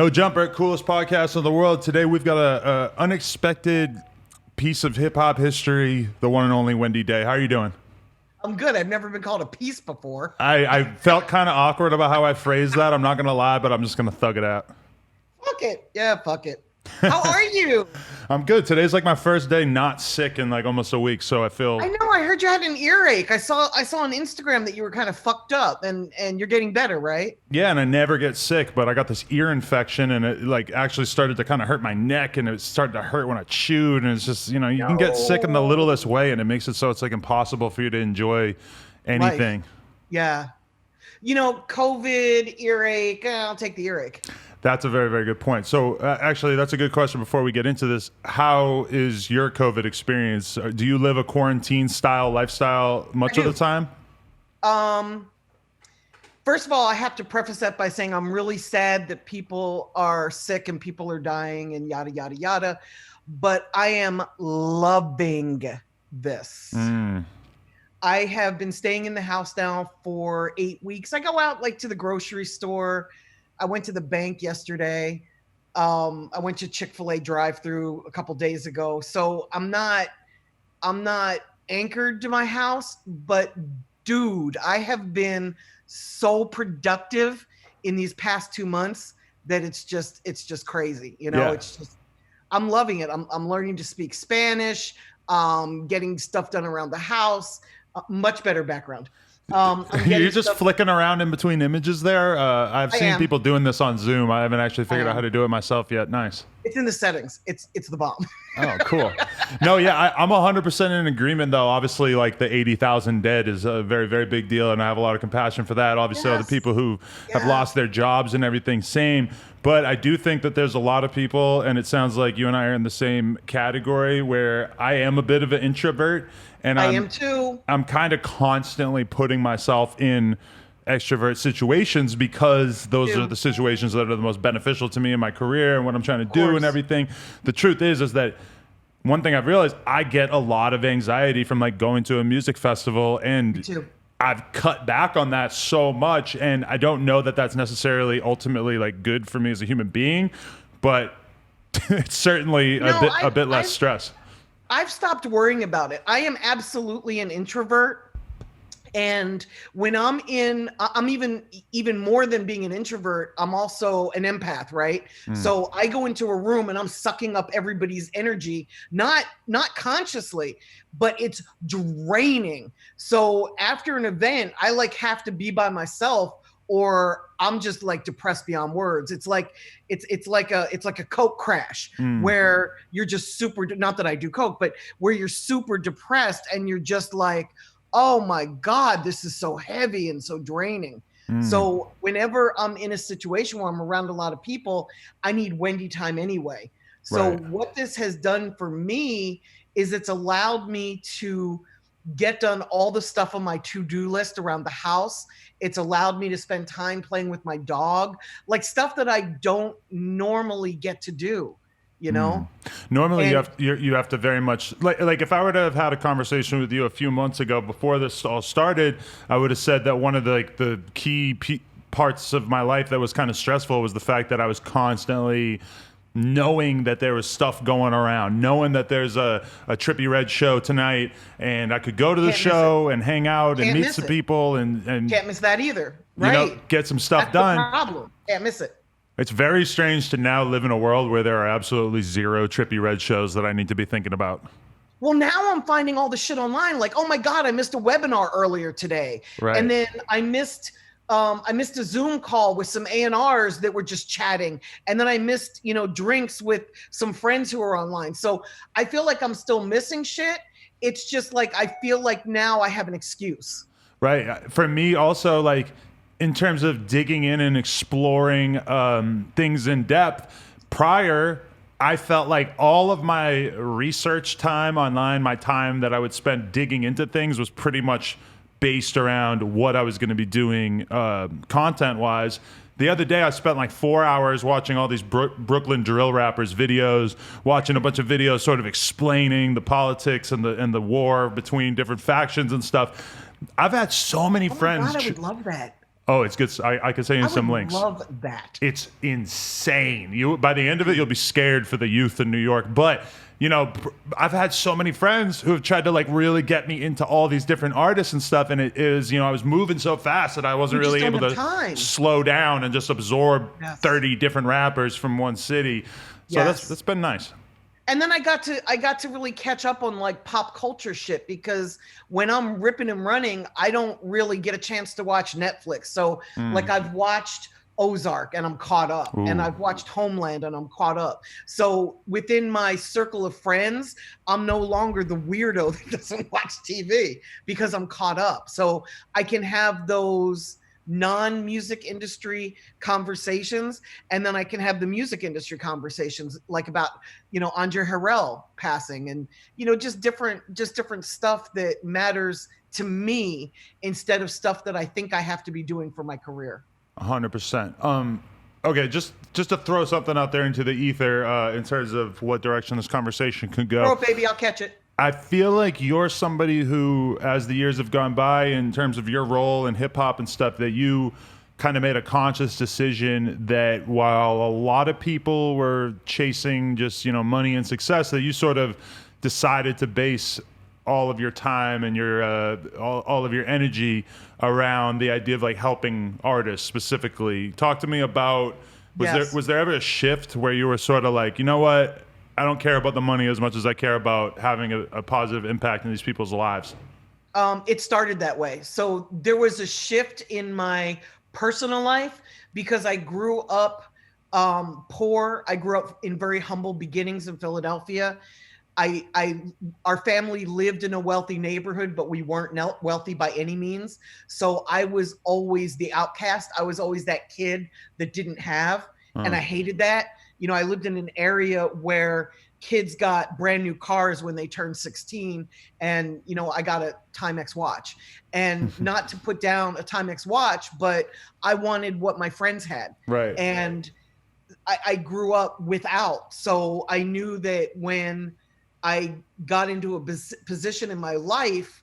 No Jumper, coolest podcast in the world. Today we've got a unexpected piece of hip hop history, the one and only Wendy Day. How are you doing? I'm good. I've never been called a piece before. I felt kind of awkward about how I phrased that. I'm not going to lie, but I'm just going to thug it out. Fuck it. Yeah, fuck it. How are you? I'm good. Today's like my first day not sick in like almost a week, so I feel... I know. I heard you had an earache. I saw on Instagram that you were kind of fucked up, and you're getting better, right? Yeah, and I never get sick, but I got this ear infection, and it like actually started to kind of hurt my neck, and it started to hurt when I chewed, and it's just, you know, you can get sick in the littlest way, and it makes it so it's like impossible for you to enjoy anything. Life. Yeah. You know, COVID, earache, I'll take the earache. That's a very, very good point. So actually, that's a good question before we get into this. How is your COVID experience? Do you live a quarantine style lifestyle much of the time? First of all, I have to preface that by saying I'm really sad that people are sick and people are dying and yada, yada, yada. But I am loving this. I have been staying in the house now for 8 weeks. I go out like to the grocery store. I went to the bank yesterday. I went to Chick-fil-A drive-through a couple days ago. So I'm not anchored to my house, but dude, I have been so productive in these past 2 months that it's just crazy. You know, It's just, I'm loving it. I'm learning to speak Spanish, getting stuff done around the house, much better background. You're just flicking around in between images there. I've seen people doing this on Zoom. I haven't actually figured out how to do it myself yet. Nice. It's in the settings. It's the bomb. Oh, cool. No, yeah, I'm 100% in agreement, though. Obviously, like the 80,000 dead is a very, very big deal, and I have a lot of compassion for that. Obviously, all the people who have lost their jobs and everything, same. But I do think that there's a lot of people, and it sounds like you and I are in the same category, where I am a bit of an introvert. And I am too. I'm kind of constantly putting myself in extrovert situations because those are the situations that are the most beneficial to me in my career and what I'm trying to do and everything. The truth is that one thing I've realized, I get a lot of anxiety from like going to a music festival, and I've cut back on that so much, and I don't know that that's necessarily ultimately like good for me as a human being, but it's certainly a bit less stress. I've stopped worrying about it. I am absolutely an introvert. And when I'm even more than being an introvert, I'm also an empath, right? So I go into a room and I'm sucking up everybody's energy, not consciously, but it's draining. So after an event, I like have to be by myself, or I'm just like depressed beyond words. It's like a coke crash where you're just super, not that I do coke, but where you're super depressed and you're just like, oh my God, this is so heavy and so draining. So whenever I'm in a situation where I'm around a lot of people, I need Wendy time anyway. So what this has done for me is it's allowed me to get done all the stuff on my to-do list around the house. It's allowed me to spend time playing with my dog, like stuff that I don't normally get to do, you know? Normally you have to very much like if I were to have had a conversation with you a few months ago before this all started, I would have said that one of the key parts of my life that was kind of stressful was the fact that I was constantly knowing that there was stuff going around, knowing that there's a Trippie Redd show tonight, and I could go to the show and hang out and meet some people and can't miss that either, right? You know, get some stuff done. The problem. Can't miss it. It's very strange to now live in a world where there are absolutely zero Trippie Redd shows that I need to be thinking about. Well, now I'm finding all the shit online. Like, oh my God, I missed a webinar earlier today, and then I missed a Zoom call with some A&Rs that were just chatting. And then I missed, drinks with some friends who are online. So I feel like I'm still missing shit. It's just like, I feel like now I have an excuse. Right. For me also, like in terms of digging in and exploring things in depth, prior, I felt like all of my research time online, my time that I would spend digging into things was pretty much based around what I was going to be doing content-wise. The other day, I spent like 4 hours watching all these Brooklyn drill rappers videos, watching a bunch of videos sort of explaining the politics and the war between different factions and stuff. I've had so many friends. God, I would love that. Oh, it's good. I can send you some links. I love that. It's insane. You by the end of it, you'll be scared for the youth in New York. But you know, I've had so many friends who have tried to like really get me into all these different artists and stuff, and it is, you know, I was moving so fast that I wasn't really able to slow down and just absorb 30 different rappers from one city. So that's been nice. And then I got to really catch up on like pop culture shit, because when I'm ripping and running, I don't really get a chance to watch Netflix. So like I've watched Ozark and I'm caught up. Ooh. And I've watched Homeland and I'm caught up. So within my circle of friends, I'm no longer the weirdo that doesn't watch TV because I'm caught up. So I can have those non-music industry conversations, and then I can have the music industry conversations, like about, you know, Andre Harrell passing, and, you know, just different stuff that matters to me instead of stuff that I think I have to be doing for my career. 100%. Okay, just to throw something out there into the ether in terms of what direction this conversation could go. Throw it, baby, I'll catch it. I feel like you're somebody who, as the years have gone by, in terms of your role in hip hop and stuff, that you kind of made a conscious decision that while a lot of people were chasing just, you know, money and success, that you sort of decided to base all of your time and your all of your energy around the idea of like helping artists specifically. Talk to me about, was there ever a shift where you were sort of like, you know what, I don't care about the money as much as I care about having a positive impact in these people's lives? It started that way. So there was a shift in my personal life because I grew up poor. I grew up in very humble beginnings in Philadelphia. Our family lived in a wealthy neighborhood, but we weren't wealthy by any means. So I was always the outcast. I was always that kid that didn't have, and I hated that. You know, I lived in an area where kids got brand new cars when they turned 16, and, you know, I got a Timex watch. And not to put down a Timex watch, but I wanted what my friends had. Right. And I grew up without. So I knew that when I got into a position in my life,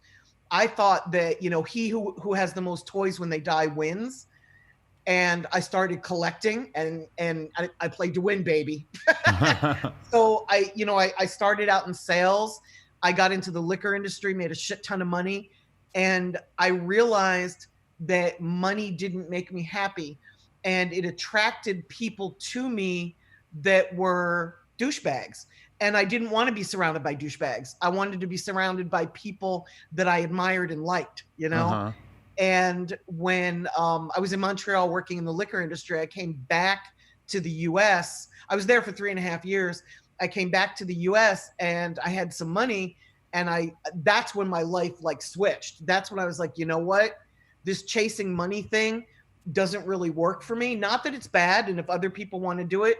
I thought that, you know, he who has the most toys when they die wins. And I started collecting, and I played to win, baby. So I started out in sales. I got into the liquor industry, made a shit ton of money. And I realized that money didn't make me happy. And it attracted people to me that were douchebags. And I didn't want to be surrounded by douchebags. I wanted to be surrounded by people that I admired and liked, you know? Uh-huh. And when I was in Montreal working in the liquor industry, I came back to the US. I was there for 3.5 years. I came back to the US and I had some money, and that's when my life like switched. That's when I was like, you know what? This chasing money thing doesn't really work for me. Not that it's bad, and if other people want to do it,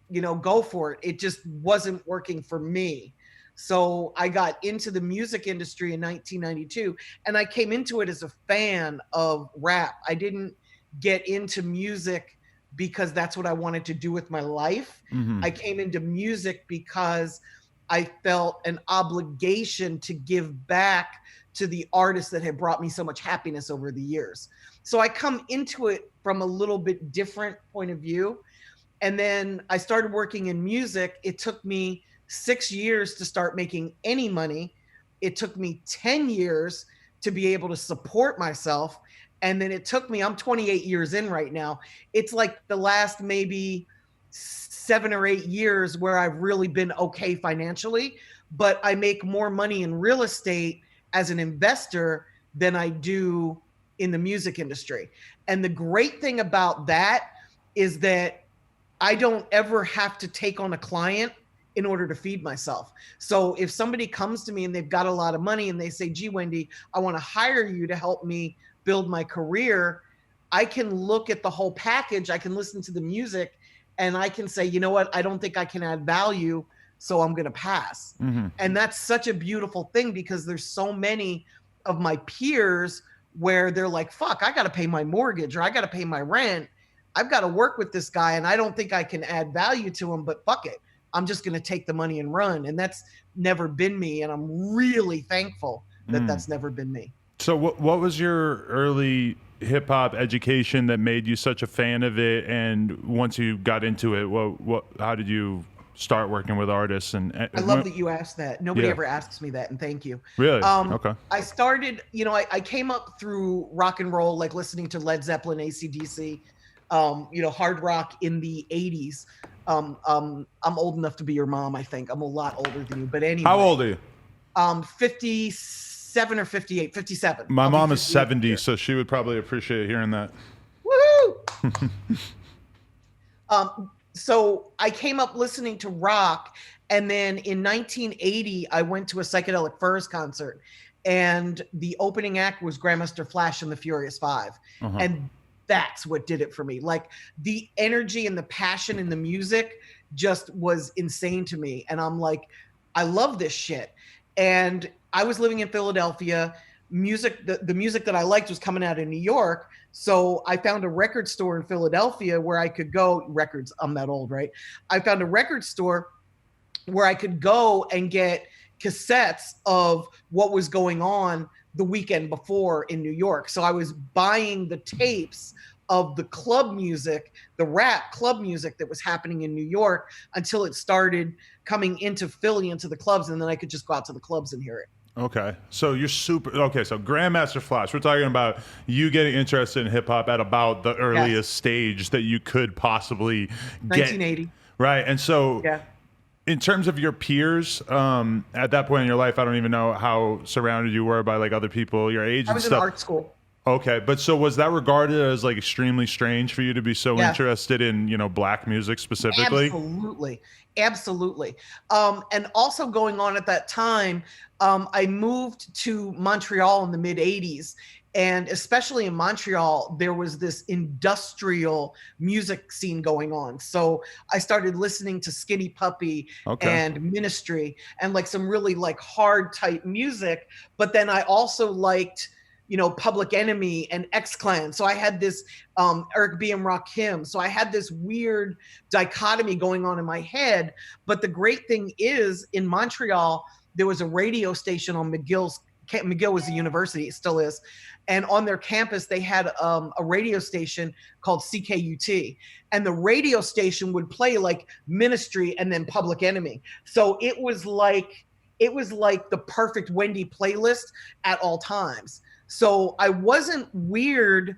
you know, go for it. It just wasn't working for me. So I got into the music industry in 1992, and I came into it as a fan of rap. I didn't get into music because that's what I wanted to do with my life. Mm-hmm. I came into music because I felt an obligation to give back to the artists that had brought me so much happiness over the years. So I come into it from a little bit different point of view. And then I started working in music. It took me 6 years to start making any money. It took me 10 years to be able to support myself. And then it took me, I'm 28 years in right now. It's like the last maybe 7 or 8 years where I've really been okay financially, but I make more money in real estate as an investor than I do in the music industry. And the great thing about that is that I don't ever have to take on a client in order to feed myself. So if somebody comes to me and they've got a lot of money and they say, gee, Wendy, I want to hire you to help me build my career, I can look at the whole package. I can listen to the music and I can say, you know what? I don't think I can add value, so I'm going to pass. Mm-hmm. And that's such a beautiful thing, because there's so many of my peers where they're like, fuck, I got to pay my mortgage, or I got to pay my rent. I've got to work with this guy and I don't think I can add value to him, but fuck it. I'm just going to take the money and run. And that's never been me. And I'm really thankful that that's never been me. So what was your early hip hop education that made you such a fan of it? And once you got into it, how did you start working with artists? And I love that you asked that. Nobody ever asks me that, and thank you. Really? Okay. I started, I came up through rock and roll, like listening to Led Zeppelin, AC/DC, hard rock in the 80s. I'm old enough to be your mom, I think. I'm a lot older than you, but anyway. How old are you? 57 or 58, 57. My mom is 70, so she would probably appreciate hearing that. Woohoo! So I came up listening to rock, and then in 1980, I went to a Psychedelic Furs concert, and the opening act was Grandmaster Flash and the Furious Five. And that's what did it for me. Like, the energy and the passion in the music just was insane to me. And I'm like, I love this shit. And I was living in Philadelphia. The music that I liked was coming out of New York. So I found a record store in Philadelphia where I could go. Records, I'm that old, right? I found a record store where I could go and get cassettes of what was going on the weekend before in New York. So I was buying the tapes of the club music, the rap club music that was happening in New York, until it started coming into Philly, into the clubs, and then I could just go out to the clubs and hear it. Okay, so you're super. Okay, so Grandmaster Flash. We're talking about you getting interested in hip hop at about the earliest stage that you could possibly get. 1980. Right, and so in terms of your peers, at that point in your life, I don't even know how surrounded you were by like other people your age. I was in art school. Okay, but so was that regarded as like extremely strange for you to be so interested in, black music specifically? Absolutely. And also going on at that time, I moved to Montreal in the mid 80s. And especially in Montreal, there was this industrial music scene going on. So I started listening to Skinny Puppy and Ministry and like some really like hard type music. But then I also liked Public Enemy and X-Clan. So I had this Eric B. and Rakim. So I had this weird dichotomy going on in my head. But the great thing is, in Montreal, there was a radio station on McGill was the university, it still is. And on their campus, they had a radio station called CKUT. And the radio station would play like Ministry and then Public Enemy. So it was like the perfect Wendy playlist at all times. So I wasn't weird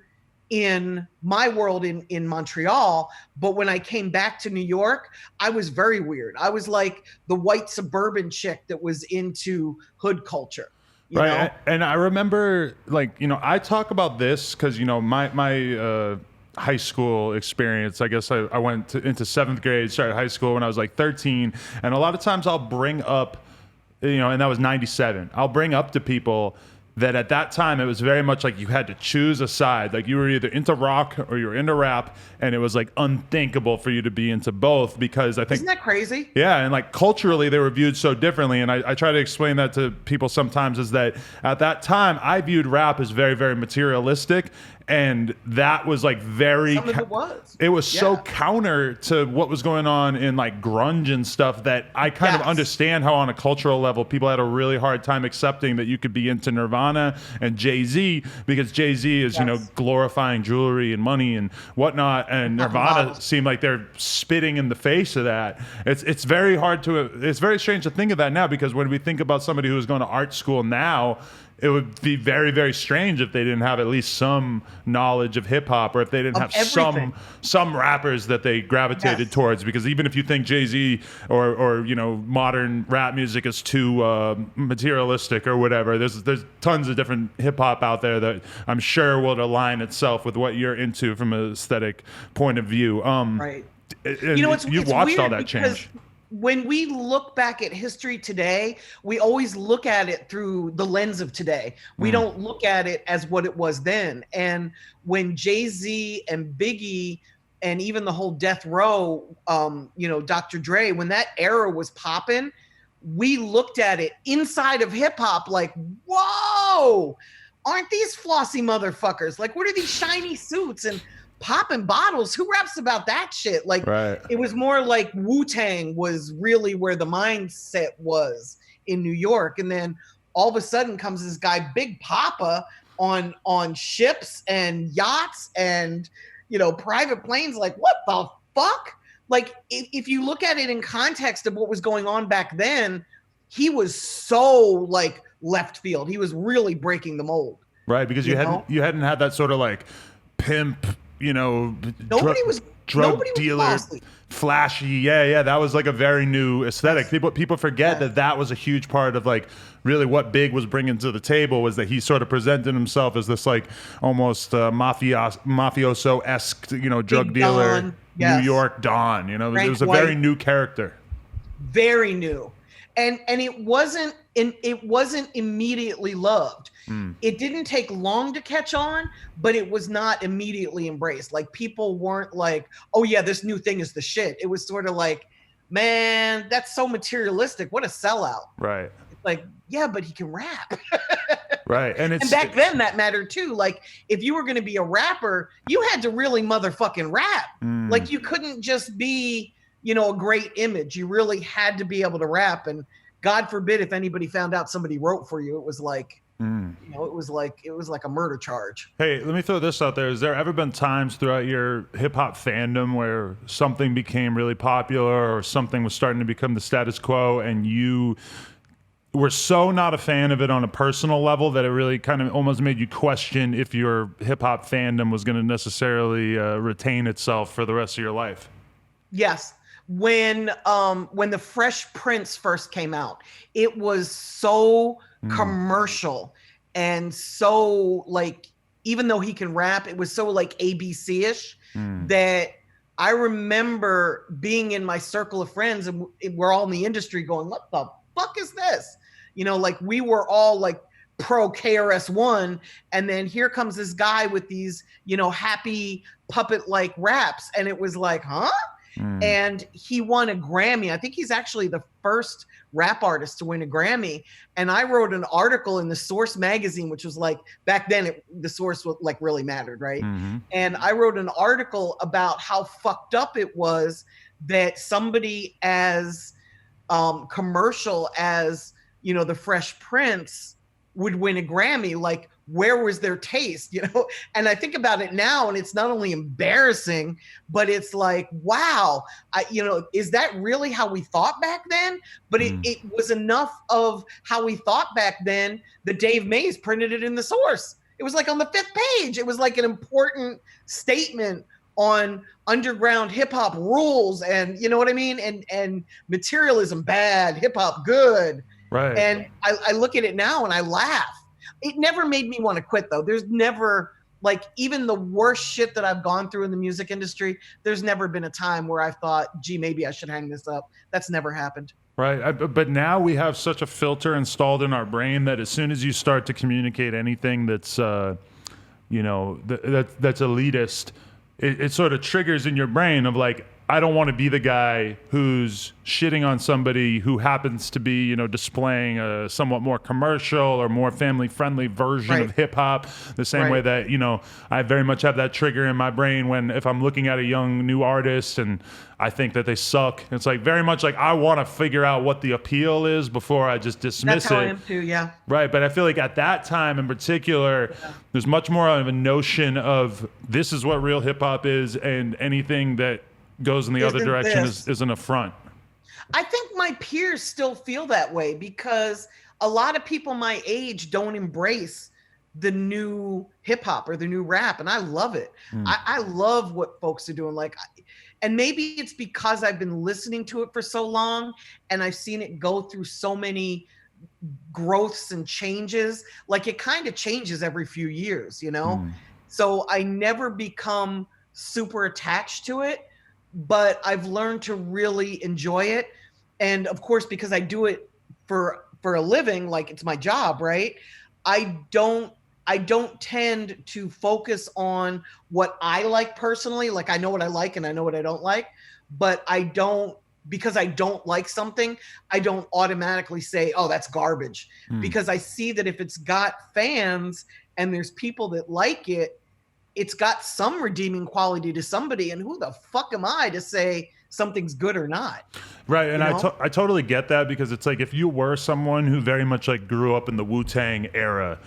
in my world in Montreal, but when I came back to New York, I was very weird. I was like the white suburban chick that was into hood culture. You know? And I remember, like, I talk about this because, my high school experience, I guess I went into 7th grade, started high school when I was like 13. And a lot of times I'll bring up, and that was 97. I'll bring up to people that at that time it was very much like you had to choose a side. Like you were either into rock or you were into rap, and it was like unthinkable for you to be into both, because I think... Isn't that crazy? Yeah, and like culturally they were viewed so differently. And I try to explain that to people sometimes, is that at that time I viewed rap as very, very materialistic. And that was like very... Some of it was. It was so counter to what was going on in like grunge and stuff that I kind of understand how on a cultural level people had a really hard time accepting that you could be into Nirvana and Jay-Z, because Jay-Z is, glorifying jewelry and money and whatnot. And Nirvana seemed like they're spitting in the face of that. It's very hard to... It's very strange to think of that now, because when we think about somebody who's going to art school now, it would be very, very strange if they didn't have at least some knowledge of hip hop, or if they didn't have some rappers that they gravitated towards. Because even if you think Jay-Z or modern rap music is too materialistic or whatever, there's tons of different hip hop out there that I'm sure will align itself with what you're into from an aesthetic point of view. Right. You've watched all that change. When we look back at history today, we always look at it through the lens of today. We don't look at it as what it was then. And when Jay-Z and Biggie and even the whole Death Row, Dr. Dre, when that era was popping, we looked at it inside of hip hop like, whoa, aren't these flossy motherfuckers? Like, what are these shiny suits and popping bottles? Who raps about that shit? Like, It was more like Wu Tang was really where the mindset was in New York. And then all of a sudden comes this guy, Big Papa, on ships and yachts and, you know, private planes. Like, what the fuck? Like, if you look at it in context of what was going on back then, he was so like left field. He was really breaking the mold. Right, because you hadn't had that sort of like pimp, you know, drug dealer, flashy. Yeah, that was like a very new aesthetic. People forget that was a huge part of like really what Big was bringing to the table, was that he sort of presented himself as this like almost mafioso-esque, you know, drug dealer, Don. Yes. New York Don. You know, it was a very new character. Very new. And it wasn't immediately loved. It didn't take long to catch on, but it was not immediately embraced. Like, people weren't like, oh yeah, this new thing is the shit. It was sort of like, man, that's so materialistic. What a sellout. Right. Like, yeah, but he can rap. Right. And back then that mattered too. Like, if you were going to be a rapper, you had to really motherfucking rap. Like, you couldn't just be, you know, a great image. You really had to be able to rap. And God forbid if anybody found out somebody wrote for you, it was like, you know, it was like a murder charge. Hey, let me throw this out there. Has there ever been times throughout your hip hop fandom where something became really popular or something was starting to become the status quo and you were so not a fan of it on a personal level that it really kind of almost made you question if your hip hop fandom was going to necessarily retain itself for the rest of your life? Yes. When the Fresh Prince first came out, it was so commercial and so like, even though he can rap, it was so like ABC-ish that I remember being in my circle of friends and we're all in the industry going, what the fuck is this? You know, like, we were all like pro KRS-One, and then here comes this guy with these, you know, happy puppet like raps, and it was like, huh? And he won a Grammy. I think he's actually the first rap artist to win a Grammy. And I wrote an article in the Source magazine, which was like, back then the Source was like really mattered, right? And I wrote an article about how fucked up it was that somebody as commercial as, you know, the Fresh Prince would win a Grammy. Like, where was their taste, you know? And I think about it now, and it's not only embarrassing, but it's like, wow, you know, is that really how we thought back then? But it was enough of how we thought back then that Dave Mays printed it in the Source. It was like on the 5th page. It was like an important statement on underground hip hop rules, and you know what I mean? And materialism bad, hip hop good. Right. And I look at it now and I laugh. It never made me want to quit, though. There's never, like, even the worst shit that I've gone through in the music industry, there's never been a time where I thought, gee, maybe I should hang this up. That's never happened. Right. But now we have such a filter installed in our brain that as soon as you start to communicate anything that's, you know, that's elitist, it sort of triggers in your brain of like, I don't want to be the guy who's shitting on somebody who happens to be, you know, displaying a somewhat more commercial or more family-friendly version of hip-hop, the same way that, you know, I very much have that trigger in my brain when if I'm looking at a young new artist and I think that they suck, it's like very much like I want to figure out what the appeal is before I just dismiss it. That's how I am too, yeah. Right, but I feel like at that time in particular, there's much more of a notion of this is what real hip-hop is, and anything that goes in the other direction is an affront. I think my peers still feel that way because a lot of people my age don't embrace the new hip hop or the new rap, and I love it. I love what folks are doing. Like, and maybe it's because I've been listening to it for so long and I've seen it go through so many growths and changes. Like, it kind of changes every few years, you know? So I never become super attached to it, but I've learned to really enjoy it. And of course, because I do it for a living, like it's my job, right? I don't tend to focus on what I like personally. Like, I know what I like and I know what I don't like, but because I don't like something, I don't automatically say, oh, that's garbage. Because I see that if it's got fans and there's people that like it, it's got some redeeming quality to somebody, and who the fuck am I to say something's good or not? Right, and I totally get that, because it's like if you were someone who very much like grew up in the Wu Tang era,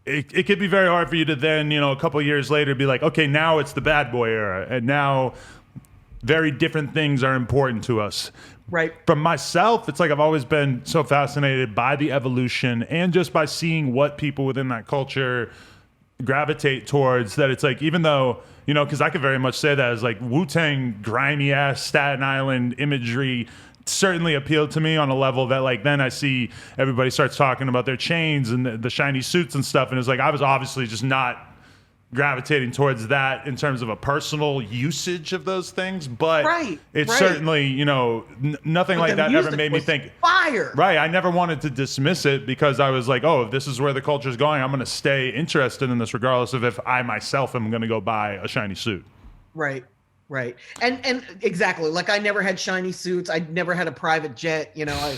it could be very hard for you to then, a couple of years later be like, okay, now it's the bad boy era, and now very different things are important to us. Right. From myself, it's like I've always been so fascinated by the evolution and just by seeing what people within that culture gravitate towards, that it's like, even though, because I could very much say that as like Wu Tang, grimy ass Staten Island imagery certainly appealed to me on a level that, like, then I see everybody starts talking about their chains and the shiny suits and stuff, and it's like I was obviously just not gravitating towards that in terms of a personal usage of those things, but it's certainly, nothing like that ever made me think fire. Right. I never wanted to dismiss it because I was like, oh, if this is where the culture is going, I'm going to stay interested in this regardless of if I myself am going to go buy a shiny suit. Right. Right. And exactly. Like, I never had shiny suits. I never had a private jet. I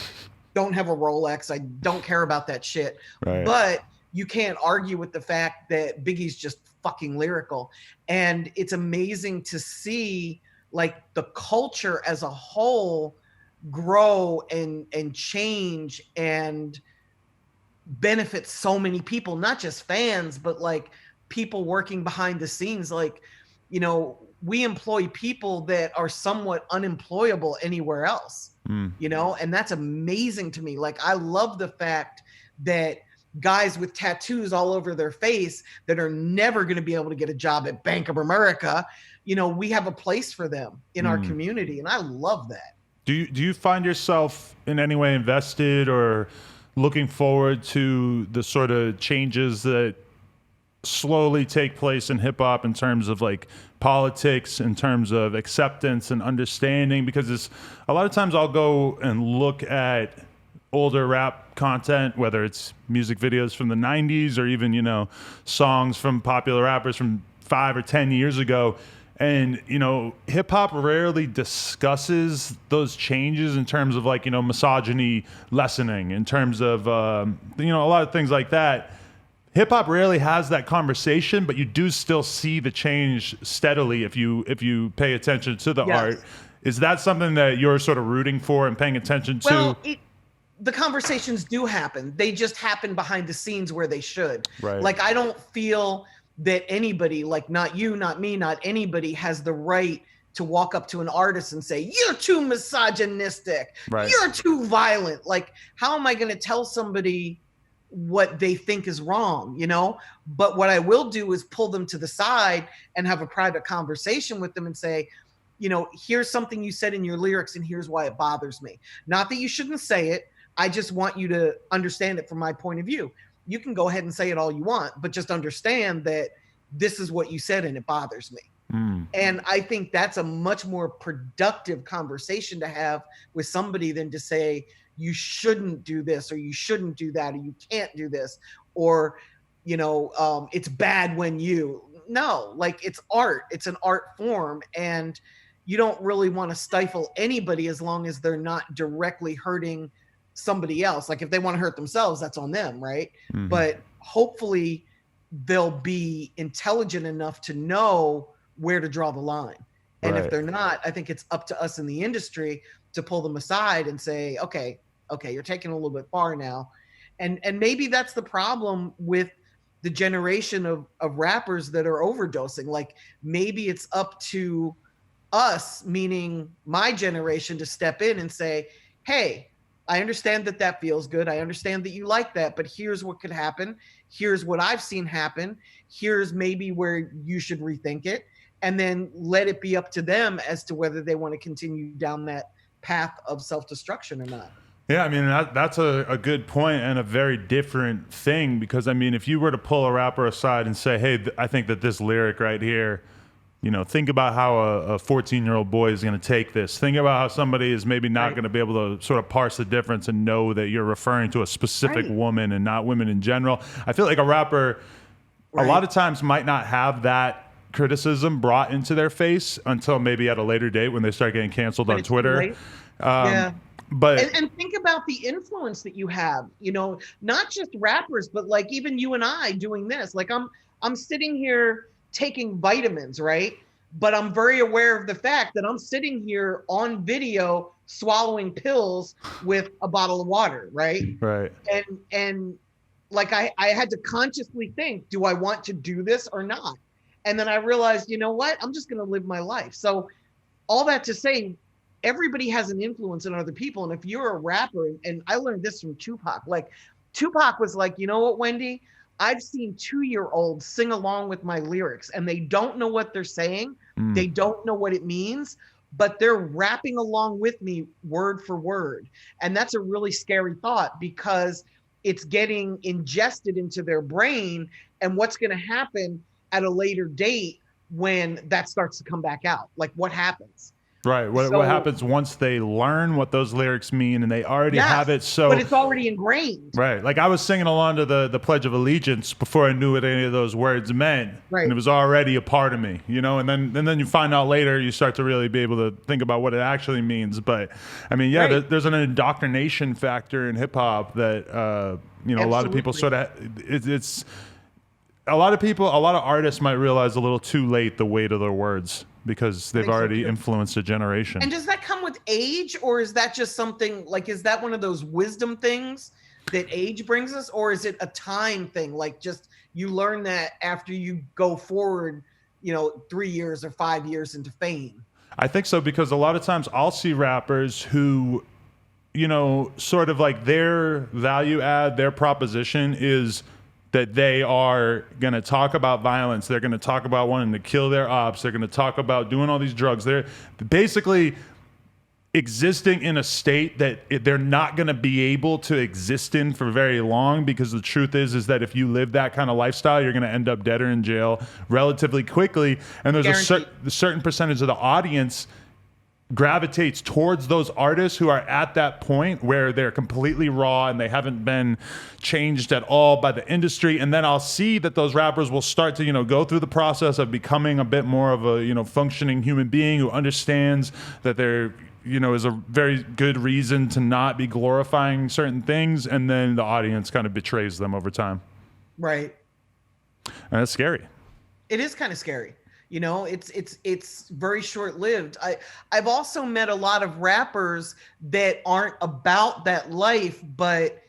don't have a Rolex. I don't care about that shit. Right. But you can't argue with the fact that Biggie's just fucking lyrical. And it's amazing to see, like, the culture as a whole grow and change and benefit so many people, not just fans, but like people working behind the scenes. Like, we employ people that are somewhat unemployable anywhere else, and that's amazing to me. Like, I love the fact that guys with tattoos all over their face that are never going to be able to get a job at Bank of America, we have a place for them in our community. And I love that. Do you find yourself in any way invested or looking forward to the sort of changes that slowly take place in hip hop in terms of like politics, in terms of acceptance and understanding? Because it's a lot of times I'll go and look at older rap content, whether it's music videos from the 90s or even, songs from popular rappers from 5 or 10 years ago. And, hip hop rarely discusses those changes in terms of like, misogyny lessening, in terms of, a lot of things like that. Hip hop rarely has that conversation, but you do still see the change steadily if you pay attention to the art. Is that something that you're sort of rooting for and paying attention to? Well, the conversations do happen. They just happen behind the scenes where they should. Right. Like, I don't feel that anybody, like, not you, not me, not anybody, has the right to walk up to an artist and say, you're too misogynistic. Right. You're too violent. Like, how am I going to tell somebody what they think is wrong, But what I will do is pull them to the side and have a private conversation with them and say, here's something you said in your lyrics and here's why it bothers me. Not that you shouldn't say it. I just want you to understand it from my point of view. You can go ahead and say it all you want, but just understand that this is what you said and it bothers me. And I think that's a much more productive conversation to have with somebody than to say, you shouldn't do this, or you shouldn't do that, or you can't do this, or, it's bad when no, like, it's art. It's an art form. And you don't really want to stifle anybody as long as they're not directly hurting somebody else. Like, if they want to hurt themselves, that's on them, right? But hopefully they'll be intelligent enough to know where to draw the line. And if they're not, I think it's up to us in the industry to pull them aside and say, okay, you're taking a little bit far now. And maybe that's the problem with the generation of rappers that are overdosing. Like, maybe it's up to us, meaning my generation, to step in and say, hey, I understand that feels good. I understand that you like that, but here's what could happen. Here's what I've seen happen. Here's maybe where you should rethink it. And then let it be up to them as to whether they want to continue down that path of self-destruction or not. Yeah, I mean, that's a good point and a very different thing, because, I mean, if you were to pull a rapper aside and say, hey, I think that this lyric right here, think about how a 14-year-old boy is going to take this. Think about how somebody is maybe not going to be able to sort of parse the difference and know that you're referring to a specific woman and not women in general. I feel like a rapper a lot of times might not have that criticism brought into their face until maybe at a later date when they start getting canceled on Twitter. But and think about the influence that you have, not just rappers, but like even you and I doing this. Like, I'm sitting here taking vitamins, right? But I'm very aware of the fact that I'm sitting here on video swallowing pills with a bottle of water, right? Right. And like I had to consciously think, do I want to do this or not? And then I realized, you know what? I'm just going to live my life. So all that to say, everybody has an influence on other people. And if you're a rapper, and I learned this from Tupac, like Tupac was like, you know what, Wendy? I've seen 2-year-olds sing along with my lyrics and they don't know what they're saying. They don't know what it means, but they're rapping along with me word for word. And that's a really scary thought because it's getting ingested into their brain. And what's going to happen at a later date when that starts to come back out? Like what happens? Right. What happens once they learn what those lyrics mean and they already have it? So, but it's already ingrained. Right. Like I was singing along to the Pledge of Allegiance before I knew what any of those words meant. Right. And it was already a part of me, you know, and then you find out later, you start to really be able to think about what it actually means. But I mean, yeah, there's an indoctrination factor in hip hop that, you know, a lot of people sort of, it's a lot of artists might realize a little too late the weight of their words, because they've already influenced a generation. And does that come with age, or is that just something like, is that one of those wisdom things that age brings us, or is it a time thing? Like just you learn that after you go forward, you know, 3 years or 5 years into fame? I think so, because a lot of times I'll see rappers who, you know, sort of like their value add, their proposition is that they are going to talk about violence. They're going to talk about wanting to kill their ops. They're going to talk about doing all these drugs. They're basically existing in a state that they're not going to be able to exist in for very long, because the truth is that if you live that kind of lifestyle, you're going to end up dead or in jail relatively quickly. And there's a certain percentage of the audience gravitates towards those artists who are at that point where they're completely raw and they haven't been changed at all by the industry. And then I'll see that those rappers will start to, you know, go through the process of becoming a bit more of a, you know, functioning human being who understands that there, you know, is a very good reason to not be glorifying certain things. And then the audience kind of betrays them over time. Right. And that's scary. It is kind of scary. You know, it's very short-lived. I've also met a lot of rappers that aren't about that life, but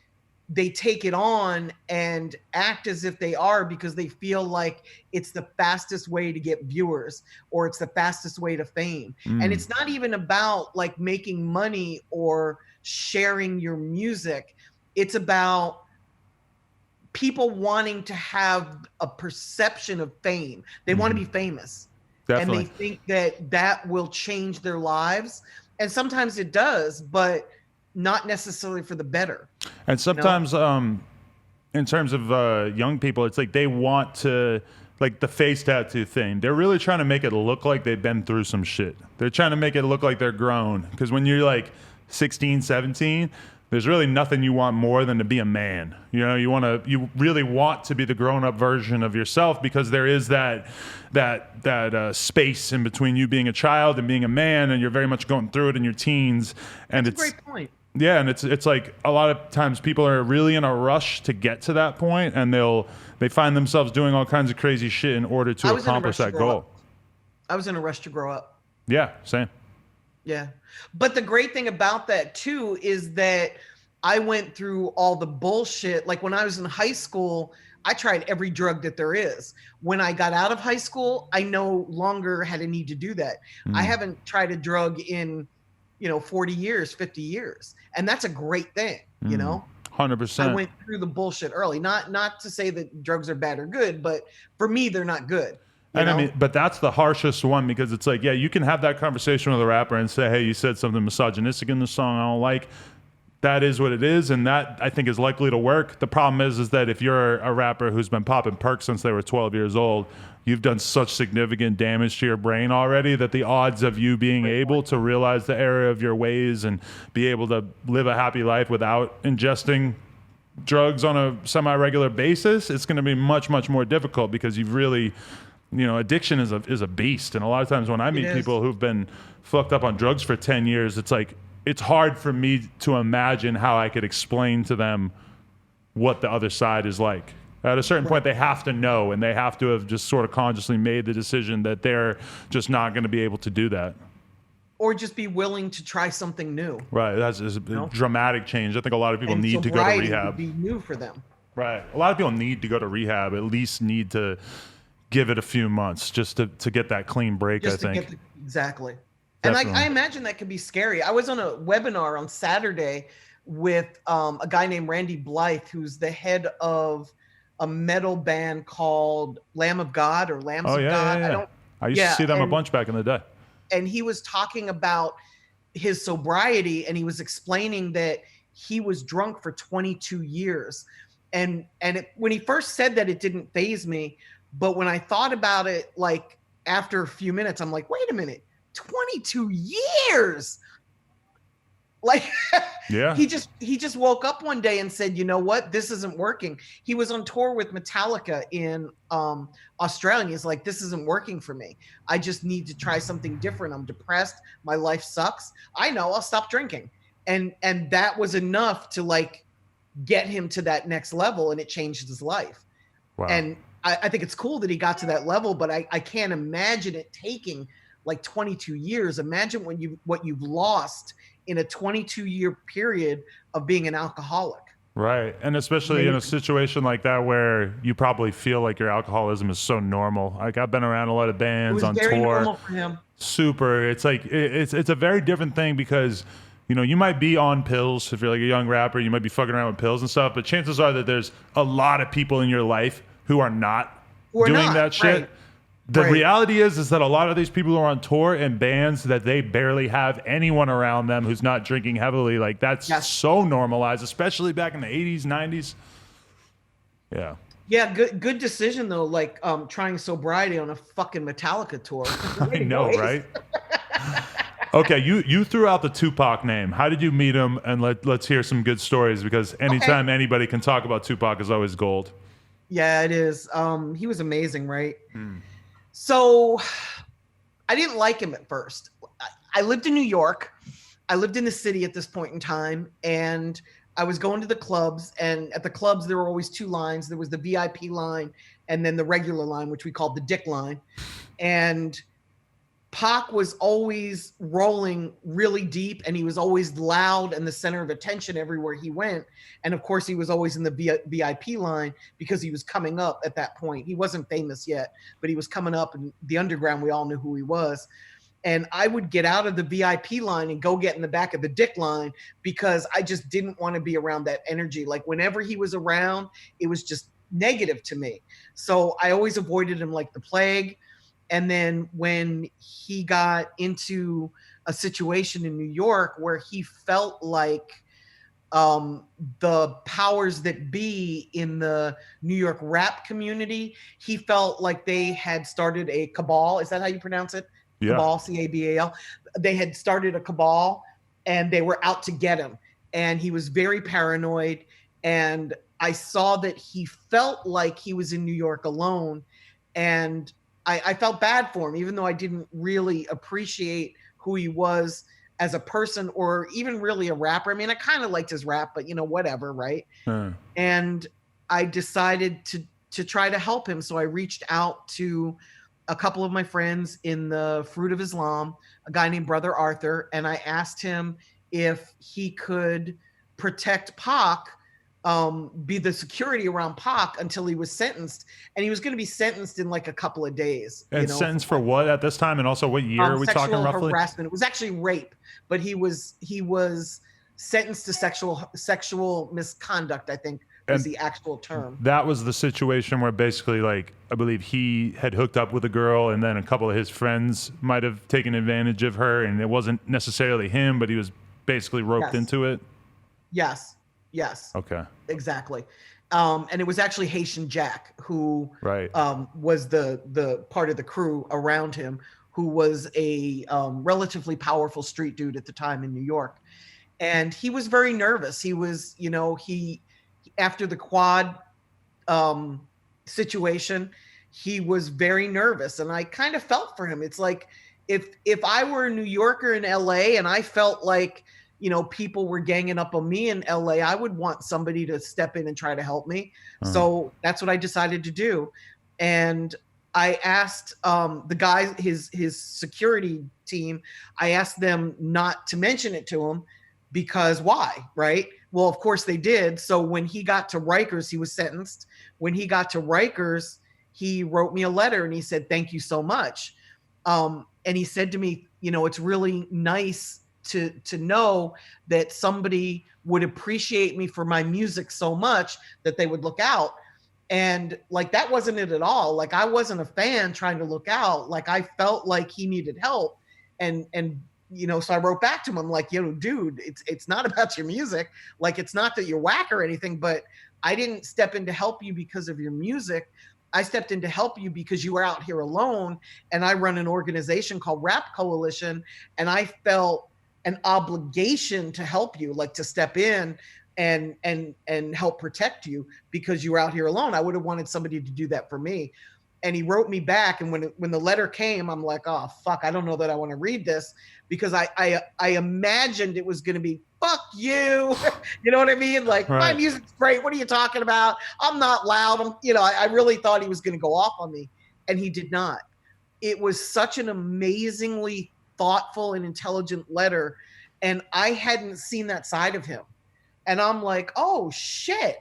they take it on and act as if they are, because they feel like it's the fastest way to get viewers, or it's the fastest way to fame. And it's not even about like making money or sharing your music. It's about people wanting to have a perception of fame. They want to be famous. Definitely. And they think that that will change their lives. And sometimes it does, but not necessarily for the better. And sometimes, you know? In terms of young people, it's like they want to, like the face tattoo thing, they're really trying to make it look like they've been through some shit. They're trying to make it look like they're grown. Because when you're like 16, 17, there's really nothing you want more than to be a man. You know, you really want to be the grown-up version of yourself, because there is that space in between you being a child and being a man, and you're very much going through it in your teens. And That's a great point. Yeah, and it's like a lot of times people are really in a rush to get to that point, and they find themselves doing all kinds of crazy shit in order to accomplish that goal. I was in a rush to grow up. Yeah, same. Yeah. But the great thing about that too is that I went through all the bullshit. Like when I was in high school, I tried every drug that there is. When I got out of high school, I no longer had a need to do that. I haven't tried a drug in, 40 years, 50 years. And that's a great thing, you know? 100%. I went through the bullshit early. Not to say that drugs are bad or good, but for me, they're not good. And I mean, but that's the harshest one, because it's like, yeah, you can have that conversation with a rapper and say, hey, you said something misogynistic in the song I don't like. That is what it is, and that I think is likely to work. The problem is that if you're a rapper who's been popping perks since they were 12 years old, you've done such significant damage to your brain already that the odds of you being able to realize the error of your ways and be able to live a happy life without ingesting drugs on a semi-regular basis, it's going to be much, much more difficult, because you've really... addiction is a beast. And a lot of times when I meet people who've been fucked up on drugs for 10 years, it's like, it's hard for me to imagine how I could explain to them what the other side is like. At a certain point, they have to know, and they have to have just sort of consciously made the decision that they're just not going to be able to do that. Or just be willing to try something new. Right. That's a dramatic change. I think a lot of people need to go to rehab. Would be new for them. Right. A lot of people need to go to rehab, at least need to give it a few months just to get that clean break, Just I to think. exactly. Definitely. And I imagine that could be scary. I was on a webinar on Saturday with a guy named Randy Blythe, who's the head of a metal band called Lamb of God or Lambs Oh, of yeah, God. yeah, yeah. I used to see them a bunch back in the day. And he was talking about his sobriety, and he was explaining that he was drunk for 22 years. And when he first said that, it didn't faze me. But when I thought about it, like after a few minutes, I'm like, wait a minute, 22 years. Like Yeah. he just woke up one day and said, you know what, this isn't working. He was on tour with Metallica in Australia. He's like, this isn't working for me. I just need to try something different. I'm depressed. My life sucks. I know, I'll stop drinking. And that was enough to like get him to that next level, and it changed his life. Wow. And I think it's cool that he got to that level, but I can't imagine it taking like 22 years. Imagine what you've lost in a 22-year period of being an alcoholic. Right. And especially in a situation like that where you probably feel like your alcoholism is so normal. Like I've been around a lot of bands on very tour. Normal for him. Super. It's like it's a very different thing because you might be on pills if you're like a young rapper, you might be fucking around with pills and stuff, but chances are that there's a lot of people in your life who are not doing that shit. Right. The reality is that a lot of these people who are on tour and bands that they barely have anyone around them who's not drinking heavily. Like that's so normalized, especially back in the 80s, 90s. Yeah. Yeah, good decision though. Like trying sobriety on a fucking Metallica tour. I know, right? Okay, you threw out the Tupac name. How did you meet him? And let's hear some good stories because anytime anybody can talk about Tupac is always gold. Yeah, it is. He was amazing, right? So I didn't like him at first. I lived in New York. I lived in the city at this point in time, and I was going to the clubs, and at the clubs there were always two lines. There was the VIP line and then the regular line, which we called the dick line. And Pac was always rolling really deep, and he was always loud and the center of attention everywhere he went. And of course, he was always in the VIP line because he was coming up at that point. He wasn't famous yet, but he was coming up in the underground. We all knew who he was. And I would get out of the VIP line and go get in the back of the dick line because I just didn't want to be around that energy. Like whenever he was around, it was just negative to me. So I always avoided him like the plague. And then when he got into a situation in New York where he felt like the powers that be in the New York rap community, he felt like they had started a cabal. Is that how you pronounce it? Yeah. Cabal, C-A-B-A-L. They had started a cabal and they were out to get him. And he was very paranoid. And I saw that he felt like he was in New York alone. And I felt bad for him, even though I didn't really appreciate who he was as a person or even really a rapper. I mean, I kind of liked his rap, but whatever, right? And I decided to try to help him. So I reached out to a couple of my friends in the Fruit of Islam, a guy named Brother Arthur, and I asked him if he could protect Pac, be the security around Pac until he was sentenced. And he was going to be sentenced in like a couple of days. And sentenced for what at this time? And also what year are we talking roughly? Sexual harassment. It was actually rape, but he was sentenced to sexual misconduct, I think was the actual term. That was the situation where basically, like, I believe he had hooked up with a girl and then a couple of his friends might have taken advantage of her, and it wasn't necessarily him, but he was basically roped into it. Yes. Okay. Exactly. And it was actually Haitian Jack who was the part of the crew around him, who was a relatively powerful street dude at the time in New York. And he was very nervous. He was, after the quad situation, he was very nervous. And I kind of felt for him. It's like if I were a New Yorker in LA and I felt like, people were ganging up on me in LA, I would want somebody to step in and try to help me. So that's what I decided to do. And I asked the guys, his security team, I asked them not to mention it to him because why, right? Well, of course they did. So when he got to Rikers, he was sentenced. When he got to Rikers, he wrote me a letter and he said, "Thank you so much." And he said to me, it's really nice to know that somebody would appreciate me for my music so much that they would look out. And like, that wasn't it at all. Like, I wasn't a fan trying to look out. Like, I felt like he needed help. And so I wrote back to him. I'm like, dude, it's not about your music. Like, it's not that you're whack or anything, but I didn't step in to help you because of your music. I stepped in to help you because you were out here alone. And I run an organization called Rap Coalition. And I felt an obligation to help you, like to step in and help protect you because you were out here alone. I would have wanted somebody to do that for me. And he wrote me back. And when the letter came, I'm like, oh, fuck, I don't know that I want to read this, because I imagined it was going to be, fuck you. You know what I mean? Like, right. My music's great. What are you talking about? I'm not loud. I really thought he was going to go off on me. And he did not. It was such an amazingly thoughtful and intelligent letter. And I hadn't seen that side of him. And I'm like, oh, shit.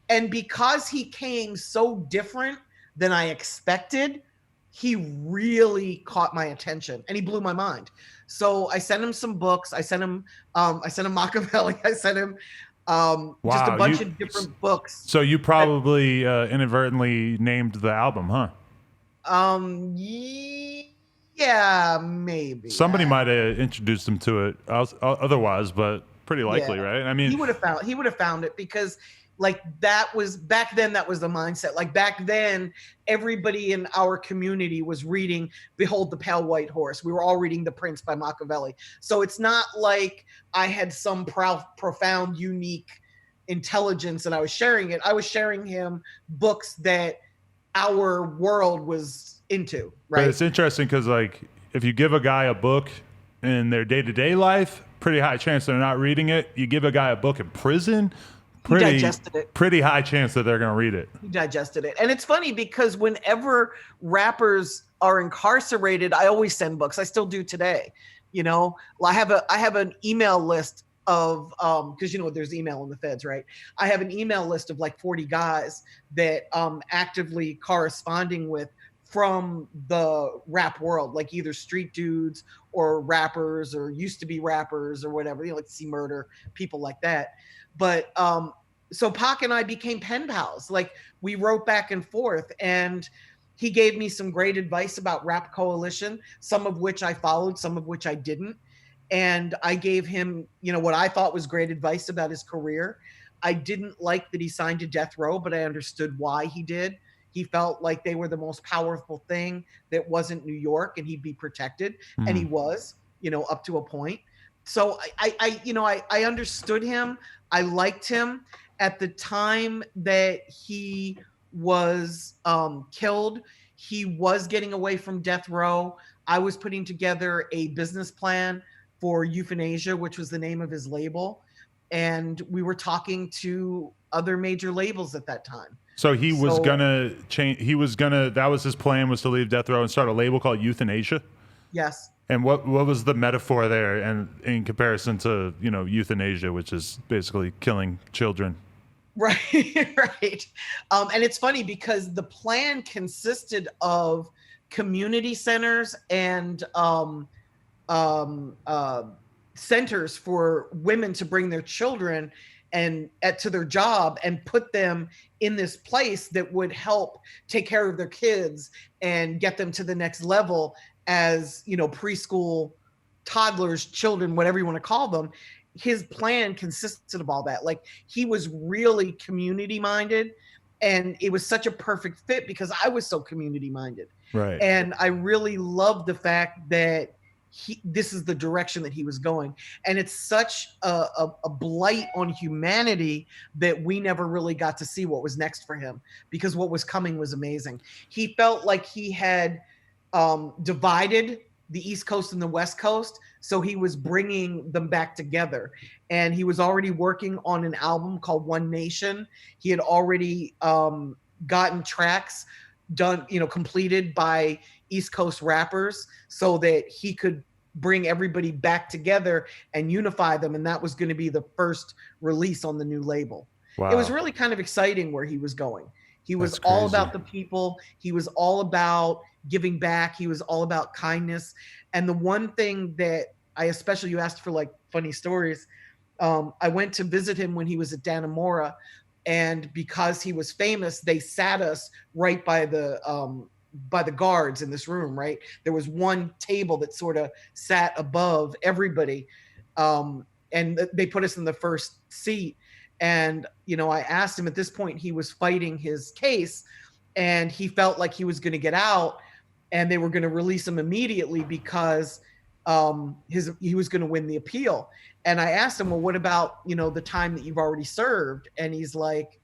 And because he came so different than I expected, he really caught my attention and he blew my mind. So I sent him some books. I sent him Machiavelli. I sent him just a bunch of different books. So you probably inadvertently named the album, huh? Yeah, maybe. Somebody might have introduced him to it otherwise, but pretty likely, right? I mean, he would have found it, because like, that was back then, that was the mindset. Like, back then, everybody in our community was reading Behold the Pale White Horse. We were all reading The Prince by Machiavelli. So it's not like I had some profound, unique intelligence and I was sharing it. I was sharing him books that our world was into, right? But it's interesting because, like, if you give a guy a book in their day-to-day life, pretty high chance they're not reading it. You give a guy a book in prison, pretty high chance that they're going to read it. He digested it. And it's funny because whenever rappers are incarcerated, I always send books. I still do today. I have an email list of, because there's email in the feds, right? I have an email list of like 40 guys that actively corresponding with from the rap world, like either street dudes or rappers or used to be rappers or whatever, like C Murder, people like that. But so Pac and I became pen pals. Like, we wrote back and forth, and he gave me some great advice about Rap Coalition, some of which I followed, some of which I didn't. And I gave him, what I thought was great advice about his career. I didn't like that he signed to Death Row, but I understood why he did. He felt like they were the most powerful thing that wasn't New York, and he'd be protected. And he was, up to a point. So I understood him. I liked him. At the time that he was killed, he was getting away from death row. I was putting together a business plan for Euthanasia, which was the name of his label. And we were talking to other major labels at that time. So he was gonna change. That was his plan, was to leave death row and start a label called Euthanasia. Yes. And what was the metaphor there, and in comparison to euthanasia, which is basically killing children? Right, right. And it's funny because the plan consisted of community centers and centers for women to bring their children to their job and put them in this place that would help take care of their kids and get them to the next level as, preschool, toddlers, children, whatever you want to call them. His plan consisted of all that. Like, he was really community minded, and it was such a perfect fit because I was so community minded. Right. And I really loved the fact that this is the direction that he was going. And it's such a blight on humanity that we never really got to see what was next for him, because what was coming was amazing. He felt like he had divided the East Coast and the West Coast. So he was bringing them back together. And he was already working on an album called One Nation. He had already gotten tracks done, completed by East Coast rappers so that he could bring everybody back together and unify them. And that was going to be the first release on the new label. Wow. It was really kind of exciting where he was going. He was That's all crazy. about the people. He was all about giving back. He was all about kindness. And the one thing that I especially, you asked for like funny stories. I went to visit him when he was at Dannemora, and because he was famous, they sat us right by the guards in this room, right? There was one table that sort of sat above everybody. And they put us in the first seat. And, you know, I asked him, at this point, he was fighting his case and he felt like he was going to get out and they were going to release him immediately because he was going to win the appeal. And I asked him, well, what about, you know, the time that you've already served? And he's like,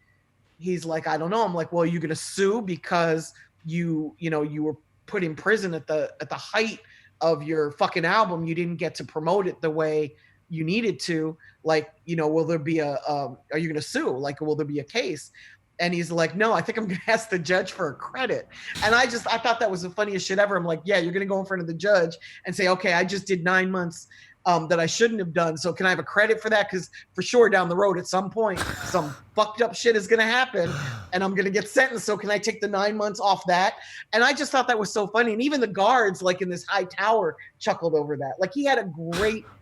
I don't know. I'm like, well, are you going to sue because you were put in prison at the height of your fucking album? You didn't get to promote it the way you needed to. Like, you know, will there be are you going to sue? Like, will there be a case? And he's like, no, I think I'm going to ask the judge for a credit. And I thought that was the funniest shit ever. I'm like, yeah, you're going to go in front of the judge and say, okay, I just did 9 months that I shouldn't have done. So can I have a credit for that? Because for sure down the road at some point, some fucked up shit is going to happen and I'm going to get sentenced. So can I take the 9 months off that? And I just thought that was so funny. And even the guards, like in this high tower, chuckled over that. Like he had a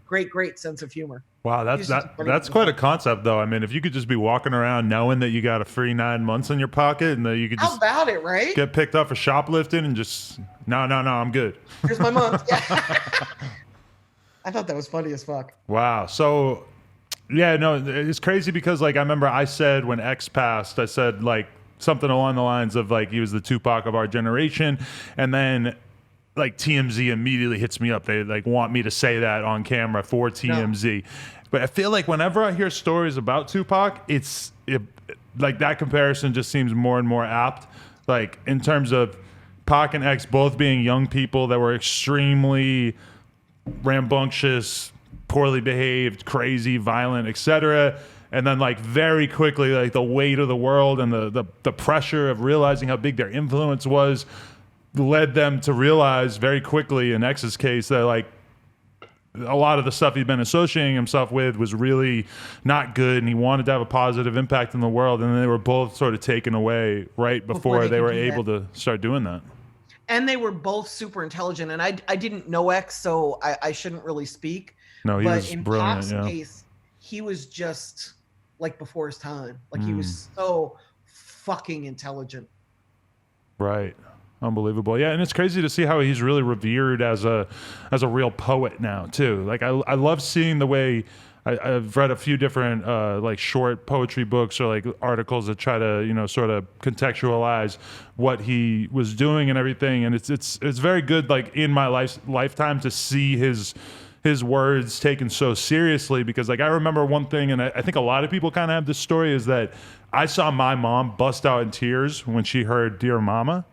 great sense of humor. Wow, that's quite a concept, though. I mean, if you could just be walking around knowing that you got a free 9 months in your pocket and that you could just how about it, right? Get picked up for shoplifting and just no, I'm good. Here's my month. Yeah. I thought that was funny as fuck. Wow. So, yeah, no, it's crazy because like I remember I said when X passed, I said like something along the lines of like he was the Tupac of our generation, and then like TMZ immediately hits me up. They like want me to say that on camera for TMZ. No. But I feel like whenever I hear stories about Tupac, like that comparison just seems more and more apt. Like in terms of Pac and X both being young people that were extremely rambunctious, poorly behaved, crazy, violent, etc. And then like very quickly, like the weight of the world and the pressure of realizing how big their influence was led them to realize very quickly in X's case that like a lot of the stuff he'd been associating himself with was really not good, and he wanted to have a positive impact in the world, and they were both sort of taken away right before they were able to start doing that. And they were both super intelligent, and I didn't know X, so I shouldn't really speak. No, he was brilliant. Pac's case, he was just like before his time. Like he was so fucking intelligent. Right. Unbelievable. Yeah, and it's crazy to see how he's really revered as a real poet now too. Like I love seeing the way I've read a few different like short poetry books or like articles that try to, you know, sort of contextualize what he was doing and everything, and it's very good like in my lifetime to see his words taken so seriously, because like I remember one thing, and I think a lot of people kind of have this story, is that I saw my mom bust out in tears when she heard Dear Mama.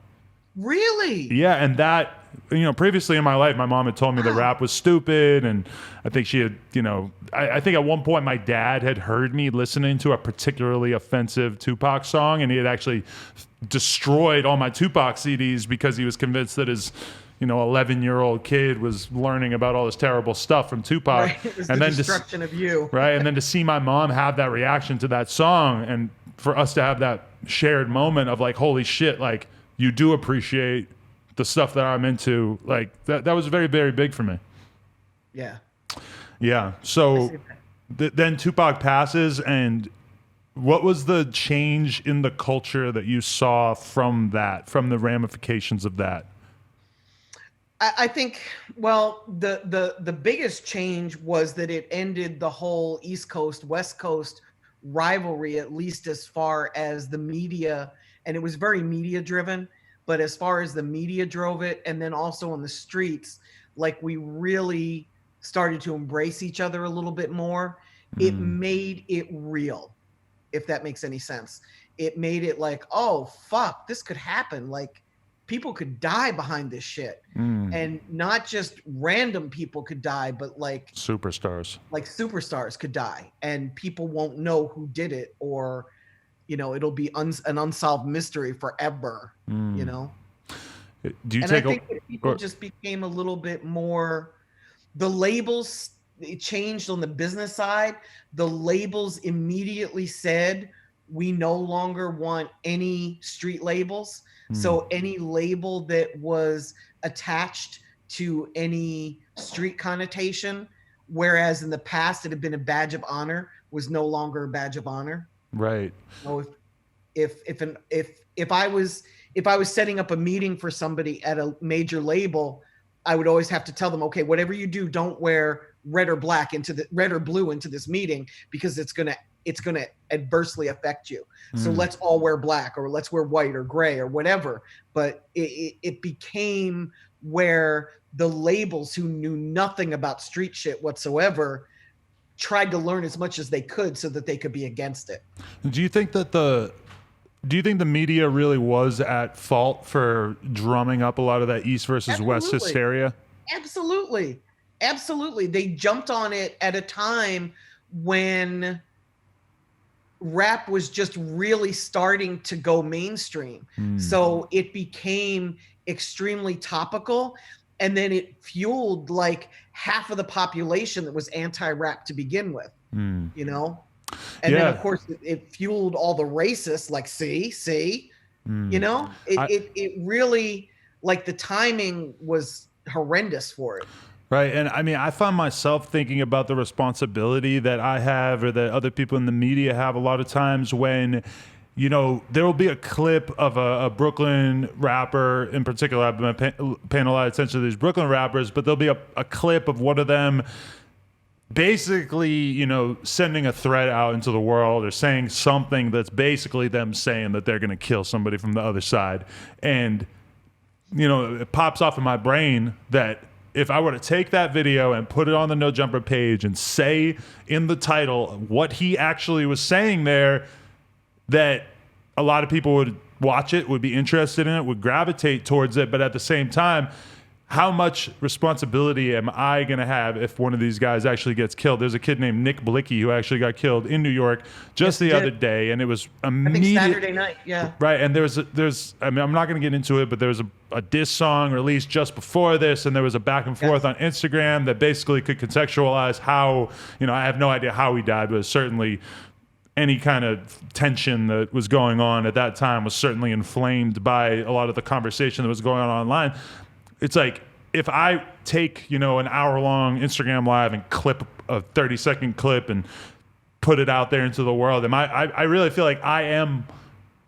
Really? Yeah, and that, you know, previously in my life, my mom had told me that rap was stupid, and I think she had, you know, I think at one point my dad had heard me listening to a particularly offensive Tupac song, and he had actually destroyed all my Tupac CDs because he was convinced that his, you know, 11-year-old kid was learning about all this terrible stuff from Tupac. Right, it was and the then destruction of you. Right, and then to see my mom have that reaction to that song, and for us to have that shared moment of like, holy shit, like, you do appreciate the stuff that I'm into. Like that was very, very big for me. Yeah. Yeah. So then Tupac passes, and what was the change in the culture that you saw from that, from the ramifications of that? I think, well, the biggest change was that it ended the whole East Coast, West Coast rivalry, at least as far as the media. And it was very media driven, but as far as the media drove it, and then also on the streets, like we really started to embrace each other a little bit more. It made it real, if that makes any sense. It made it like, oh, fuck, this could happen. Like people could die behind this shit. And not just random people could die, but like superstars. Like superstars could die, and people won't know who did it, or you know, it'll be an unsolved mystery forever, you know? Do you and take I think that people just became a little bit more the labels, it changed on the business side. The labels immediately said, we no longer want any street labels. So any label that was attached to any street connotation, whereas in the past it had been a badge of honor, was no longer a badge of honor. Right. So if I was setting up a meeting for somebody at a major label, I would always have to tell them, okay, whatever you do, don't wear red or blue into this meeting, because it's gonna adversely affect you. So let's all wear black, or let's wear white or gray or whatever. But it became where the labels, who knew nothing about street shit whatsoever, tried to learn as much as they could so that they could be against it. Do you think the media really was at fault for drumming up a lot of that East versus West hysteria? Absolutely. They jumped on it at a time when rap was just really starting to go mainstream. So it became extremely topical, and then it fueled like half of the population that was anti-rap to begin with, you know? And then of course it fueled all the racists, like, see, you know, it really, like, the timing was horrendous for it. Right. And I mean, I find myself thinking about the responsibility that I have, or that other people in the media have, a lot of times when, you know, there will be a clip of a Brooklyn rapper in particular. I've been paying a lot of attention to these Brooklyn rappers, but there'll be a clip of one of them basically, you know, sending a threat out into the world, or saying something that's basically them saying that they're going to kill somebody from the other side. And, you know, it pops off in my brain that if I were to take that video and put it on the No Jumper page and say in the title what he actually was saying there, that a lot of people would watch it, would be interested in it, would gravitate towards it. But at the same time, how much responsibility am I going to have if one of these guys actually gets killed? There's a kid named Nick Blicky who actually got killed in New York just the other day, and it was immediate. I think Saturday night, yeah. Right, and there's I mean, I'm not going to get into it, but there was a diss song released just before this, and there was a back and forth on Instagram that basically could contextualize how, you know, I have no idea how he died, but certainly any kind of tension that was going on at that time was certainly inflamed by a lot of the conversation that was going on online. It's like, if I take, you know, an hour-long Instagram live and clip a 30-second clip and put it out there into the world, I really feel like I am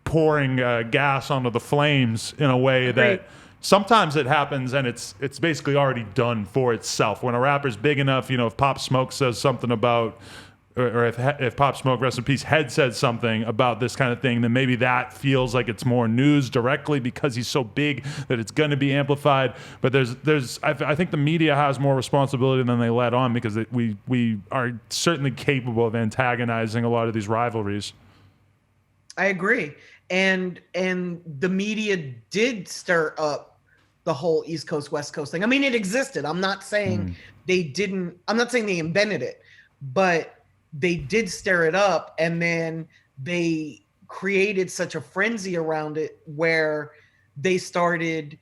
pouring gas onto the flames in a way that sometimes it happens and it's basically already done for itself. When a rapper's big enough, you know, if Pop Smoke says something about, or if Pop Smoke, rest in peace, Head said something about this kind of thing, then maybe that feels like it's more news directly because he's so big that it's going to be amplified. But I think the media has more responsibility than they let on, because we are certainly capable of antagonizing a lot of these rivalries. I agree. And the media did stir up the whole East Coast, West Coast thing. I mean, it existed. I'm not saying I'm not saying they invented it, but they did stir it up, and then they created such a frenzy around it where they started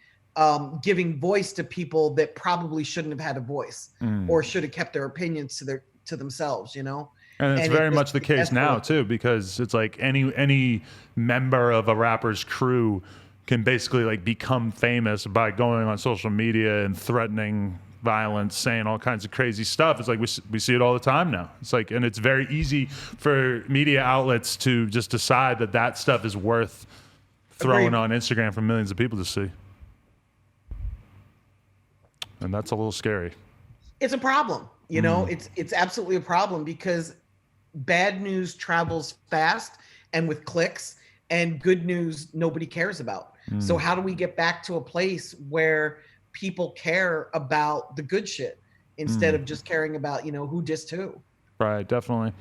giving voice to people that probably shouldn't have had a voice, or should have kept their opinions to themselves, you know? And it's very much the case now too, because it's like any member of a rapper's crew can basically like become famous by going on social media and threatening violence, saying all kinds of crazy stuff. It's like we see it all the time now. It's like, and it's very easy for media outlets to just decide that stuff is worth throwing on Instagram for millions of people to see. And that's a little scary. It's a problem, you know. It's absolutely a problem, because bad news travels fast and with clicks, and good news nobody cares about. So how do we get back to a place where people care about the good shit instead of just caring about, you know, who dissed who? Right, definitely.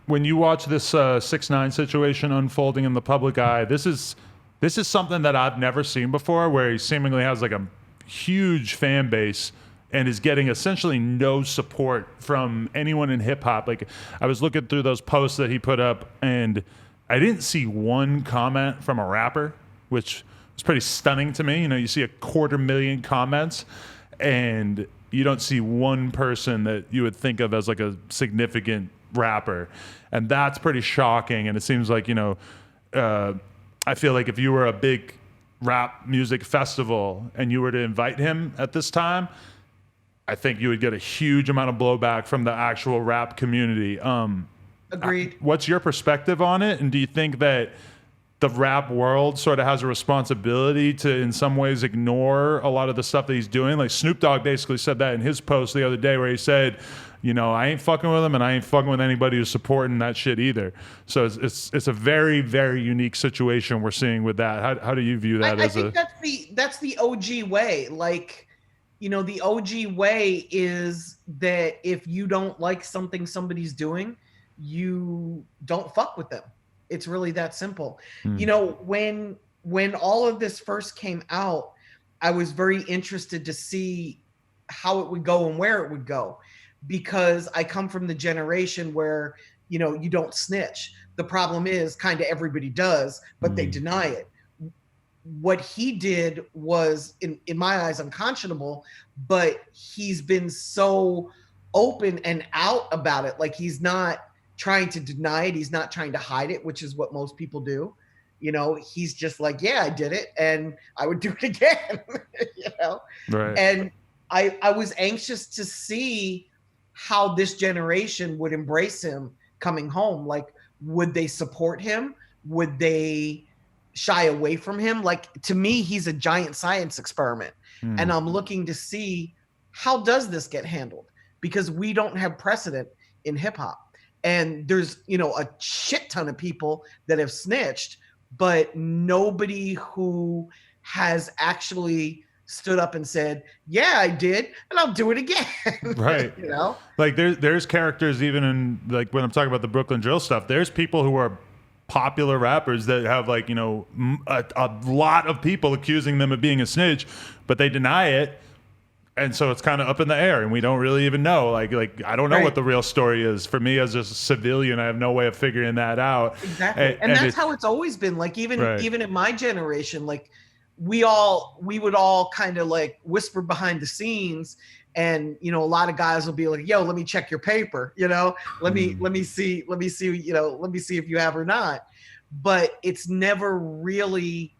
When you watch this 6ix9ine situation unfolding in the public eye, this is something that I've never seen before, where he seemingly has like a huge fan base and is getting essentially no support from anyone in hip hop. Like, I was looking through those posts that he put up, and I didn't see one comment from a rapper, which was pretty stunning to me. You know, you see 250,000 comments, and you don't see one person that you would think of as like a significant rapper. And that's pretty shocking. And it seems like, I feel like if you were a big rap music festival and you were to invite him at this time, I think you would get a huge amount of blowback from the actual rap community. Agreed. What's your perspective on it? And do you think that the rap world sort of has a responsibility to, in some ways, ignore a lot of the stuff that he's doing? Like Snoop Dogg basically said that in his post the other day, where he said, I ain't fucking with him, and I ain't fucking with anybody who's supporting that shit either. So it's a very, very unique situation we're seeing with that. How do you view that? I think that's the OG way. Like, the OG way is that if you don't like something somebody's doing, you don't fuck with them. It's really that simple. When all of this first came out, I was very interested to see how it would go and where it would go, because I come from the generation where, you don't snitch. The problem is kind of everybody does, but they deny it. What he did was, in my eyes, unconscionable, but he's been so open and out about it. Like, he's not trying to deny it. He's not trying to hide it, which is what most people do. He's just like, yeah, I did it and I would do it again. Right. And I was anxious to see how this generation would embrace him coming home. Like, would they support him? Would they shy away from him? Like, to me, he's a giant science experiment. And I'm looking to see, how does this get handled? Because we don't have precedent in hip hop. And there's, a shit ton of people that have snitched, but nobody who has actually stood up and said, yeah, I did, and I'll do it again. Right. Like there's characters, even in, like, when I'm talking about the Brooklyn drill stuff, there's people who are popular rappers that have, like, a lot of people accusing them of being a snitch, but they deny it. And so it's kind of up in the air, and we don't really even know. Like I don't know what the real story is. For me, as a civilian, I have no way of figuring that out. Exactly, and that's how it's always been. Like, even in my generation, like, we would all kind of like whisper behind the scenes, and a lot of guys will be like, "Yo, let me check your paper," let me see, let me see if you have or not. But it's never really.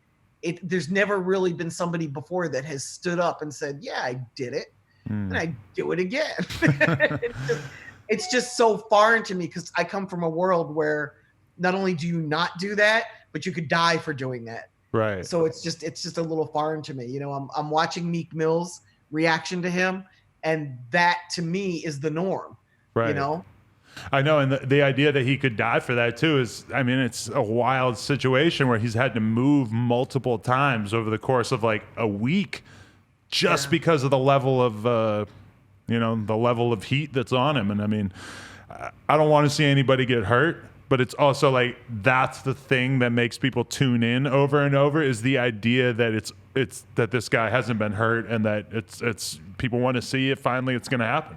There's never really been somebody before that has stood up and said, yeah, I did it, and I do it again. It's just so foreign to me, because I come from a world where not only do you not do that, but you could die for doing that. Right. So it's just a little foreign to me. I'm watching Meek Mill's reaction to him, and that to me is the norm. Right. I know, and the idea that he could die for that too is, it's a wild situation where he's had to move multiple times over the course of like a week, just because of the level of, the level of heat that's on him. And I don't want to see anybody get hurt, but it's also like, that's the thing that makes people tune in over and over, is the idea that it's that this guy hasn't been hurt, and that it's people want to see it. Finally, it's going to happen.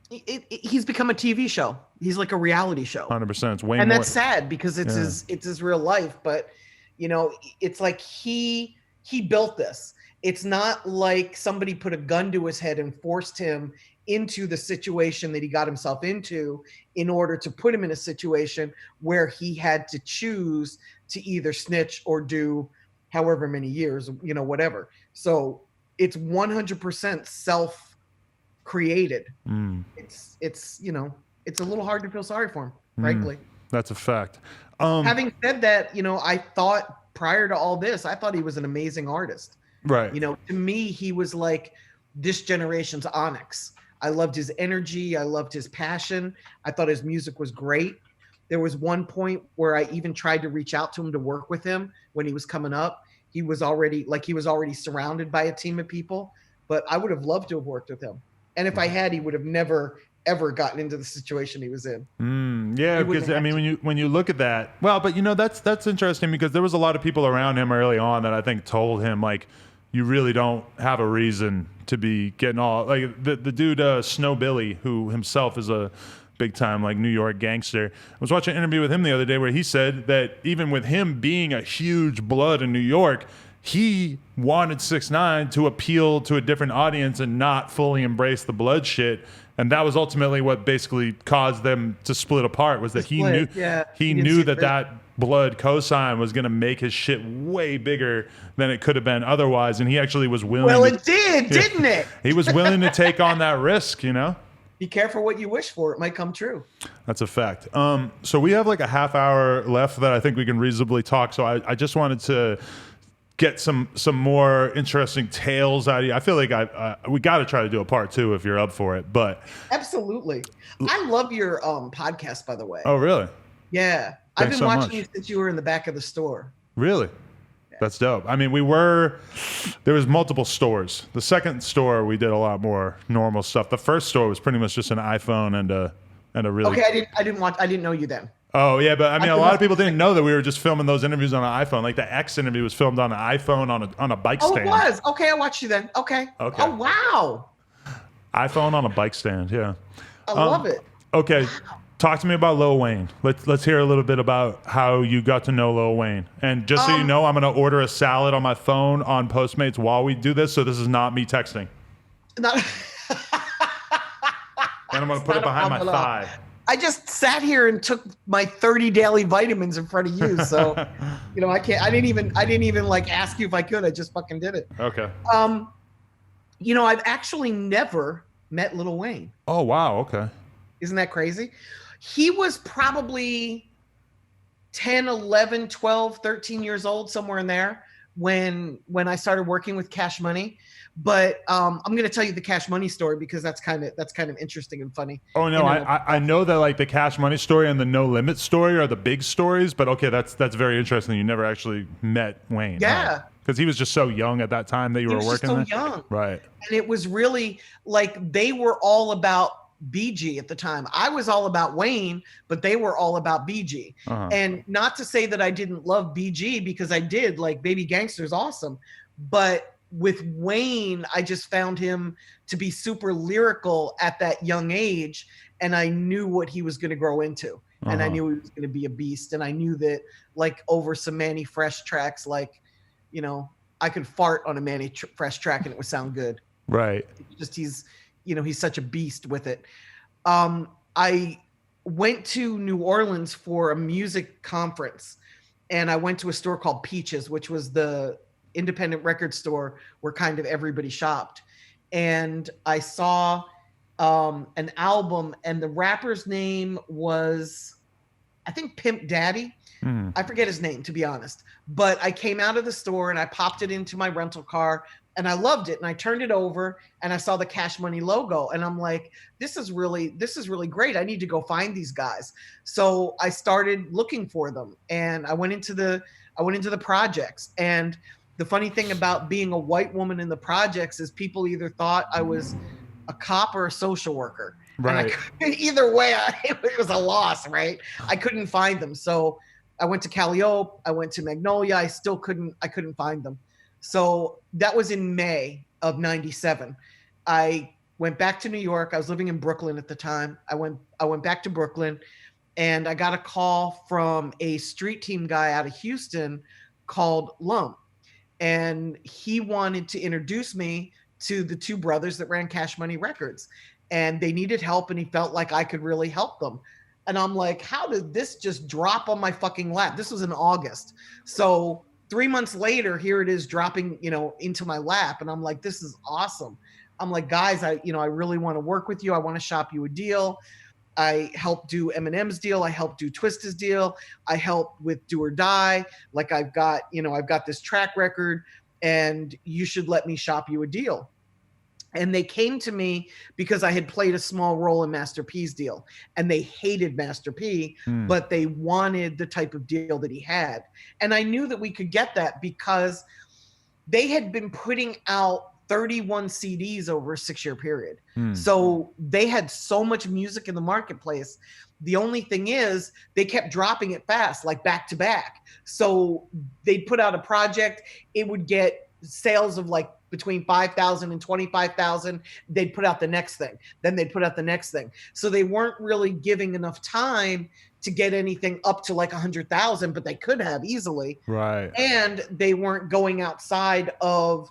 He's become a TV show. He's like a reality show. 100%. It's way more. And that's sad, because it's his real life. But it's like he built this. It's not like somebody put a gun to his head and forced him into the situation that he got himself into in order to put him in a situation where he had to choose to either snitch or do however many years, whatever. So it's 100% self-created. It's a little hard to feel sorry for him, frankly. That's a fact. Having said that, I thought prior to all this, I thought he was an amazing artist. Right. To me, he was like this generation's Onyx. I loved his energy. I loved his passion. I thought his music was great. There was one point where I even tried to reach out to him to work with him when he was coming up. He was already surrounded by a team of people, but I would have loved to have worked with him. And if I had, he would have never, ever gotten into the situation he was in. Yeah, because when you look at that, well, but that's interesting, because there was a lot of people around him early on that I think told him, like, you really don't have a reason to be getting all, like, the dude Snow Billy, who himself is a big time like New York gangster. I was watching an interview with him the other day where he said that even with him being a huge blood in New York, he wanted 6ix9ine to appeal to a different audience and not fully embrace the blood shit. And that was ultimately what basically caused them to split apart, was that he knew that blood cosign was going to make his shit way bigger than it could have been otherwise. And he actually was willing. Well, it did, didn't it? He was willing to take on that risk, you know? Be careful what you wish for. It might come true. That's a fact. So we have like a half hour left that I think we can reasonably talk. So I just wanted to get some more interesting tales out of you. I feel like we got to try to do a part 2 if you're up for it. But absolutely, I love your podcast, by the way. Oh, really? Yeah, I've been watching you since you were in the back of the store. Really? Yeah. That's dope. I mean, there was multiple stores. The second store we did a lot more normal stuff. The first store was pretty much just an iPhone and a really. Okay, I didn't know you then. Oh yeah, but I mean, a lot of people didn't know that we were just filming those interviews on an iPhone. Like the X interview was filmed on an iPhone on a bike stand. Oh, it was. Okay, I watched you then. Okay. Oh wow. iPhone on a bike stand. Yeah. I love it. Okay, talk to me about Lil Wayne. Let's hear a little bit about how you got to know Lil Wayne. And just so you know, I'm gonna order a salad on my phone on Postmates while we do this. So this is not me texting. Not. And I'm gonna put it behind my thigh. I just sat here and took my 30 daily vitamins in front of you. So, you know, I didn't even like ask you if I could. I just fucking did it. Okay. You know, I've actually never met Lil Wayne. Oh, wow. Okay. Isn't that crazy? He was probably 10, 11, 12, 13 years old, somewhere in there when I started working with Cash Money. But I'm going to tell you the Cash Money story because that's kind of interesting and funny. Oh no, I know that like the Cash Money story and the No Limit story are the big stories, but okay, that's very interesting. You never actually met Wayne. Yeah. Because he was just so young at that time that you were working there. He was so young. Right. And it was really like they were all about BG at the time. I was all about Wayne, but they were all about BG. Uh-huh. And not to say that I didn't love BG because I did. Like Baby Gangster's awesome, but with Wayne, I just found him to be super lyrical at that young age, and I knew what he was going to grow into, uh-huh. and I knew he was going to be a beast, and I knew that like over some Manny Fresh tracks, like, you know, I could fart on a Manny Fresh track and it would sound good. Right. Just he's such a beast with it. I went to New Orleans for a music conference, and I went to a store called Peaches, which was the independent record store where kind of everybody shopped. And I saw an album, and the rapper's name was, I think, Pimp Daddy. I forget his name, to be honest. But I came out of the store and I popped it into my rental car and I loved it. And I turned it over and I saw the Cash Money logo. And I'm like, this is really great. I need to go find these guys. So I started looking for them, and I went into the projects. And the funny thing about being a white woman in the projects is people either thought I was a cop or a social worker. Right. And either way, it was a loss, right? I couldn't find them. So I went to Calliope, I went to Magnolia. I couldn't find them. So that was in May of 97. I went back to New York. I was living in Brooklyn at the time. I went back to Brooklyn, and I got a call from a street team guy out of Houston called Lump. And he wanted to introduce me to the two brothers that ran Cash Money Records, and they needed help, and he felt like I could really help them. And I'm like, how did this just drop on my fucking lap? This was in August. So 3 months later, here it is dropping, into my lap. And I'm like, this is awesome. I'm like, guys, I really want to work with you. I want to shop you a deal. I helped do Eminem's deal. I helped do Twista's deal. I helped with Do or Die. Like I've got this track record, and you should let me shop you a deal. And they came to me because I had played a small role in Master P's deal, and they hated Master P, but they wanted the type of deal that he had. And I knew that we could get that because they had been putting out 31 CDs over a 6-year period. So they had so much music in the marketplace. The only thing is they kept dropping it fast, like back to back. So they'd put out a project, it would get sales of like between 5,000 and 25,000. They'd put out the next thing. Then they'd put out the next thing. So they weren't really giving enough time to get anything up to like 100,000, but they could have easily. Right. And they weren't going outside of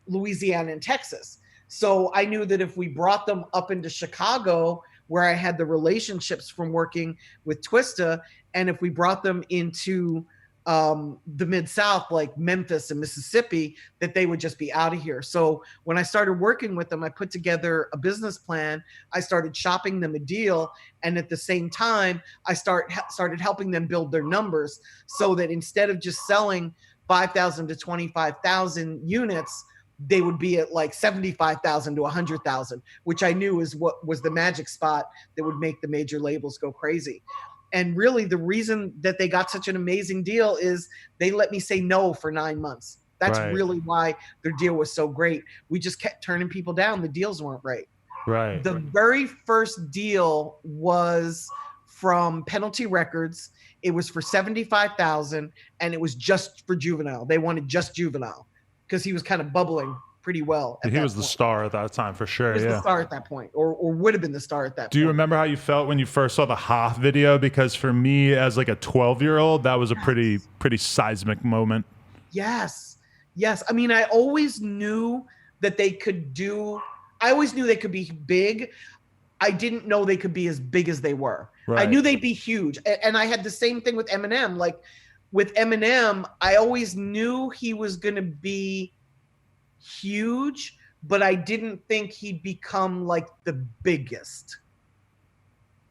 Louisiana and Texas. So I knew that if we brought them up into Chicago, where I had the relationships from working with Twista, and if we brought them into the Mid-South, like Memphis and Mississippi, that they would just be out of here. So when I started working with them, I put together a business plan. I started shopping them a deal. And at the same time, I started helping them build their numbers so that instead of just selling 5,000 to 25,000 units, they would be at like 75,000 to 100,000, which I knew is what was the magic spot that would make the major labels go crazy. And really the reason that they got such an amazing deal is they let me say no for 9 months. That's really why their deal was so great. We just kept turning people down. The deals weren't right. Right. The very first deal was from Penalty Records. It was for 75,000 and it was just for Juvenile. They wanted just Juvenile because he was kind of bubbling pretty well. He was the star at that time for sure. He was the star at that point, or would have been the star at that point. Do you remember how you felt when you first saw the Hoff video? Because for me, as like a 12-year-old, that was a pretty seismic moment. Yes. I mean, I always knew that they could I always knew they could be big. I didn't know they could be as big as they were. Right. I knew they'd be huge. And I had the same thing with Eminem. Like with Eminem, I always knew he was going to be huge, but I didn't think he'd become like the biggest.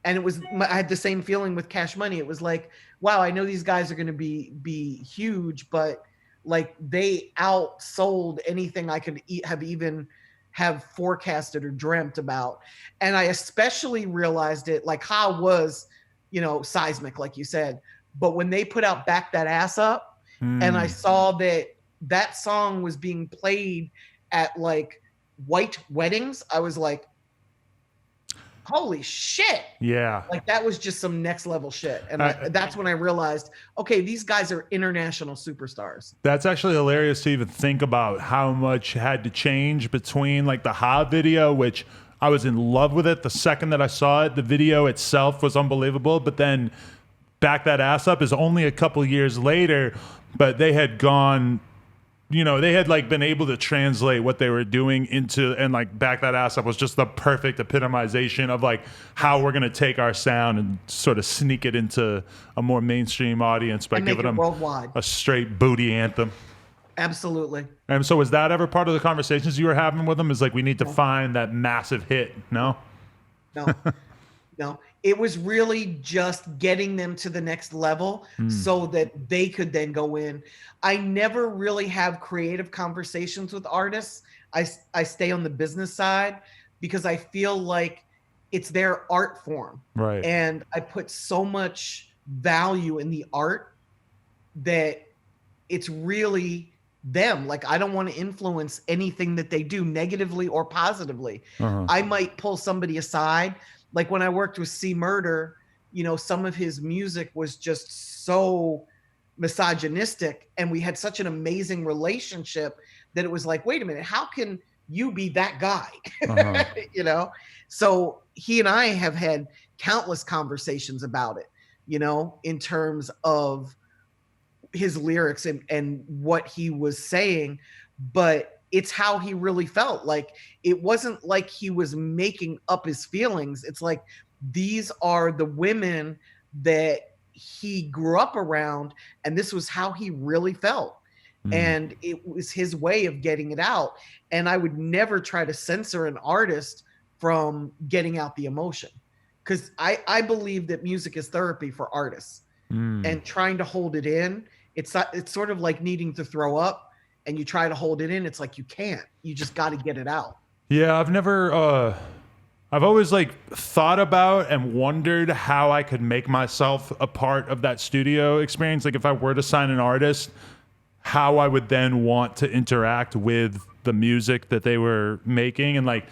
And I had the same feeling with Cash Money. It was like, wow, I know these guys are going to be huge, but like they outsold anything I could have forecasted or dreamt about. And I especially realized it, like how was, seismic, like you said, but when they put out Back That Ass Up and I saw that song was being played at like white weddings, I was like, holy shit. Yeah. Like that was just some next level shit. And that's when I realized, okay, these guys are international superstars. That's actually hilarious to even think about how much had to change between like the Ha video, which I was in love with it the second that I saw it. The video itself was unbelievable, but then Back That Ass Up is only a couple years later, but they had gone, they had like been able to translate what they were doing into, and like Back That Ass Up was just the perfect epitomization of like how we're going to take our sound and sort of sneak it into a more mainstream audience by giving them worldwide. A straight booty anthem. Absolutely. And so was that ever part of the conversations you were having with them? Is like, we need to find that massive hit? No? No. It was really just getting them to the next level so that they could then go in. I never really have creative conversations with artists. I stay on the business side because I feel like it's their art form. Right. And I put so much value in the art that it's really them. Like I don't want to influence anything that they do negatively or positively. I might pull somebody aside. Like when I worked with C Murder, some of his music was just so misogynistic and we had such an amazing relationship that it was like, wait a minute, how can you be that guy? So he and I have had countless conversations about it, in terms of his lyrics and what he was saying, but it's how he really felt. Like it wasn't like he was making up his feelings. It's like these are the women that he grew up around, and this was how he really felt. And it was his way of getting it out. And I would never try to censor an artist from getting out the emotion, because I believe that music is therapy for artists. And trying to hold it in, it's sort of like needing to throw up. And you try to hold it in, it's like you can't. You just got to get it out. Yeah, I've always like thought about and wondered how I could make myself a part of that studio experience. Like if I were to sign an artist, how I would then want to interact with the music that they were making. And like,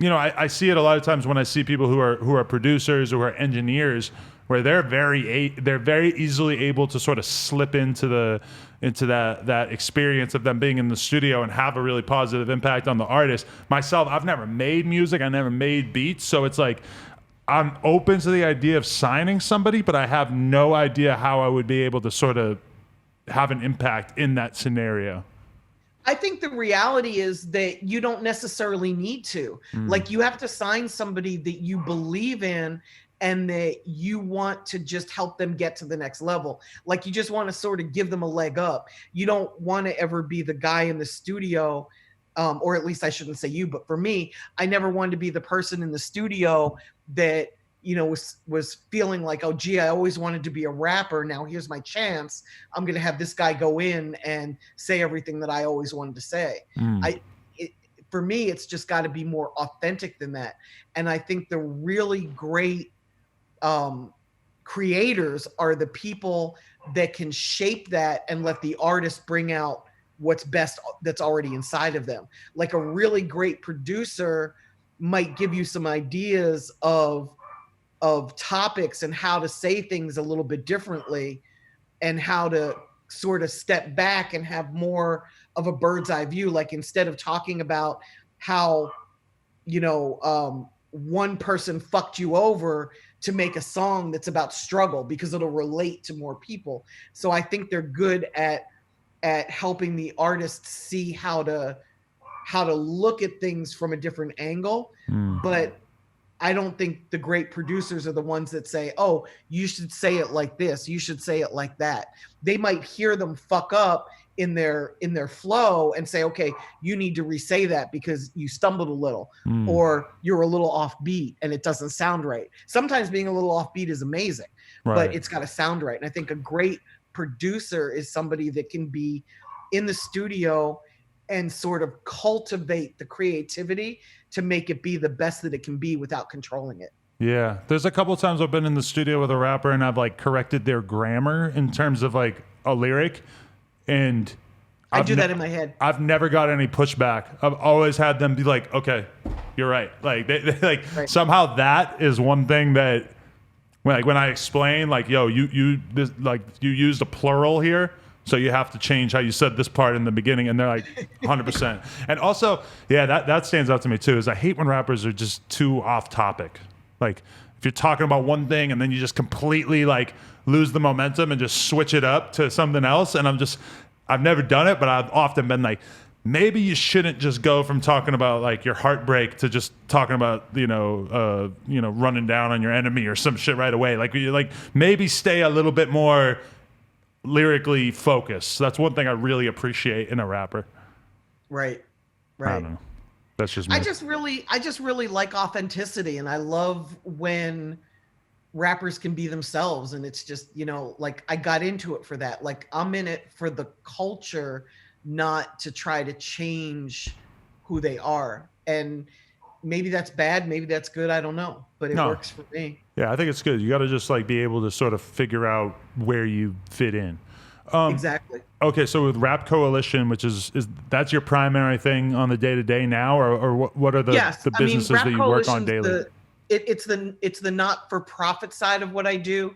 I see it a lot of times when I see people who are producers or who are engineers, where they're very easily able to sort of slip into that experience of them being in the studio and have a really positive impact on the artist. Myself, I've never made music, I never made beats, so it's like I'm open to the idea of signing somebody, but I have no idea how I would be able to sort of have an impact in that scenario. I think the reality is that you don't necessarily need to. Like, you have to sign somebody that you believe in and that you want to just help them get to the next level. Like, you just want to sort of give them a leg up. You don't want to ever be the guy in the studio, or at least I shouldn't say you, but for me, I never wanted to be the person in the studio that, you know, was feeling like, oh gee, I always wanted to be a rapper, now here's my chance, I'm gonna have this guy go in and say everything that I always wanted to say. For me, it's just got to be more authentic than that. And I think the really great creators are the people that can shape that and let the artist bring out what's best that's already inside of them. Like, a really great producer might give you some ideas of topics and how to say things a little bit differently, and how to sort of step back and have more of a bird's eye view. Like, instead of talking about how, you know, one person fucked you over, to make a song that's about struggle, because it'll relate to more people. So I think they're good at helping the artists see how to look at things from a different angle. But I don't think the great producers are the ones that say, oh, you should say it like this, you should say it like that. They might hear them fuck up in their flow and say, okay, you need to re-say that because you stumbled a little, or you're a little offbeat and it doesn't sound right. Sometimes being a little offbeat is amazing, but it's got to sound right. And I think a great producer is somebody that can be in the studio and sort of cultivate the creativity to make it be the best that it can be without controlling it. Yeah. There's a couple of times I've been in the studio with a rapper and I've like corrected their grammar in terms of like a lyric. And I do that in my head. I've never got any pushback. I've always had them be like, okay, you're right. Like they like somehow that is one thing that when I explain like, yo, you used a plural here. So you have to change how you said this part in the beginning, and they're like 100%. And also, yeah, that stands out to me too, is I hate when rappers are just too off topic. Like if you're talking about one thing and then you just completely like lose the momentum and just switch it up to something else. And I've never done it, but I've often been like, maybe you shouldn't just go from talking about like your heartbreak to just talking about, running down on your enemy or some shit right away. Like maybe stay a little bit more lyrically focused. That's one thing I really appreciate in a rapper. Right. I don't know. That's just me. I just really like authenticity, and I love when rappers can be themselves, and it's just, like I got into it for that. Like I'm in it for the culture, not to try to change who they are. And maybe that's bad, maybe that's good, I don't know, but it works for me. Yeah, I think it's good. You got to just like be able to sort of figure out where you fit in. Exactly. Okay, so with Rap Coalition, which is that's your primary thing on the day-to-day now, or what are the businesses that you work on daily? It's the not-for-profit side of what I do.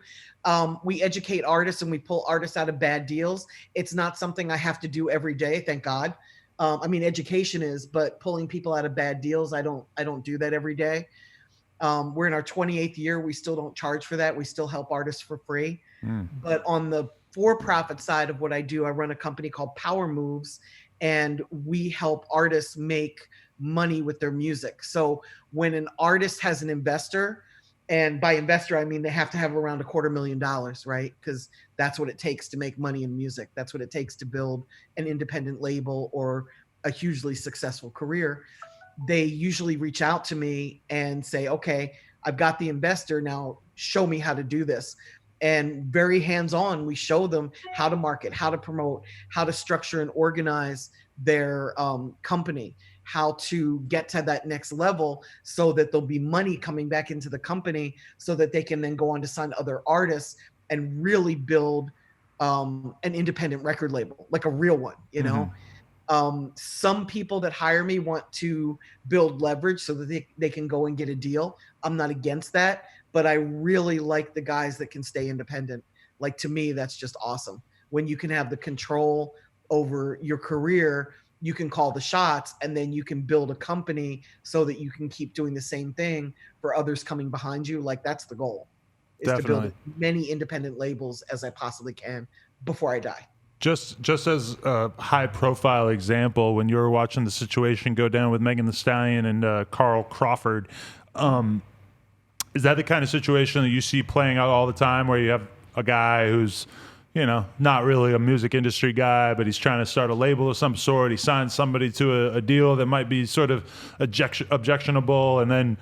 We educate artists and we pull artists out of bad deals. It's not something I have to do every day, thank God. Education is, but pulling people out of bad deals, I don't do that every day. We're in our 28th year. We still don't charge for that. We still help artists for free. But on the for-profit side of what I do, I run a company called Power Moves, and we help artists make money with their music. So when an artist has an investor, and by investor, I mean they have to have around $250,000, right? Because that's what it takes to make money in music. That's what it takes to build an independent label or a hugely successful career. They usually reach out to me and say, okay, I've got the investor, now show me how to do this. And very hands-on, we show them how to market, how to promote, how to structure and organize their company, how to get to that next level so that there'll be money coming back into the company so that they can then go on to sign other artists and really build an independent record label, like a real one, Some people that hire me want to build leverage so that they can go and get a deal. I'm not against that, but I really like the guys that can stay independent. Like, to me, that's just awesome. When you can have the control over your career, you can call the shots, and then you can build a company so that you can keep doing the same thing for others coming behind you. Like, that's the goal, is Definitely. to build as many independent labels as I possibly can before I die. Just as a high profile example, when you were watching the situation go down with Megan Thee Stallion and Carl Crawford, is that the kind of situation that you see playing out all the time, where you have a guy who's, you know, not really a music industry guy, but he's trying to start a label of some sort. He signs somebody to a deal that might be sort of objectionable, and then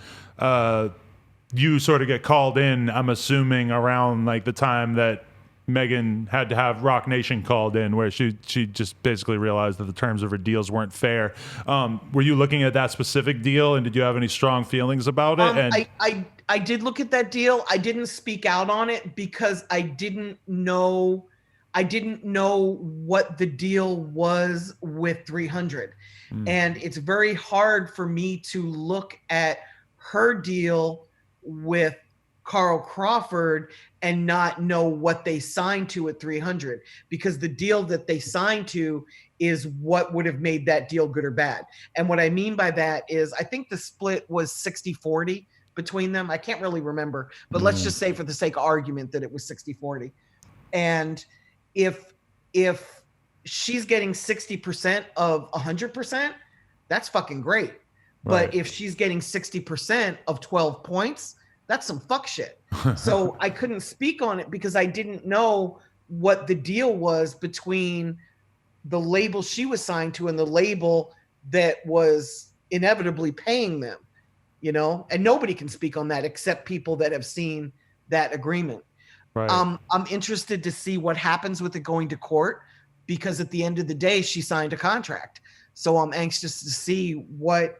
you sort of get called in, I'm assuming, around like the time that Megan had to have Rock Nation called in, where she just basically realized that the terms of her deals weren't fair. Were you looking at that specific deal, and did you have any strong feelings about it? And I did look at that deal. I didn't speak out on it because I didn't know what the deal was with 300. And it's very hard for me to look at her deal with Carl Crawford and not know what they signed to at 300, because the deal that they signed to is what would have made that deal good or bad. And what I mean by that is, I think the split was 60-40 between them. I can't really remember, but let's just say for the sake of argument that it was 60-40. And if she's getting 60% of 100%, that's fucking great. Right. But if she's getting 60% of 12 points, that's some fuck shit. So I couldn't speak on it because I didn't know what the deal was between the label she was signed to and the label that was inevitably paying them, you know? And nobody can speak on that except people that have seen that agreement. Right. I'm interested to see what happens with it going to court, because at the end of the day, she signed a contract. So I'm anxious to see what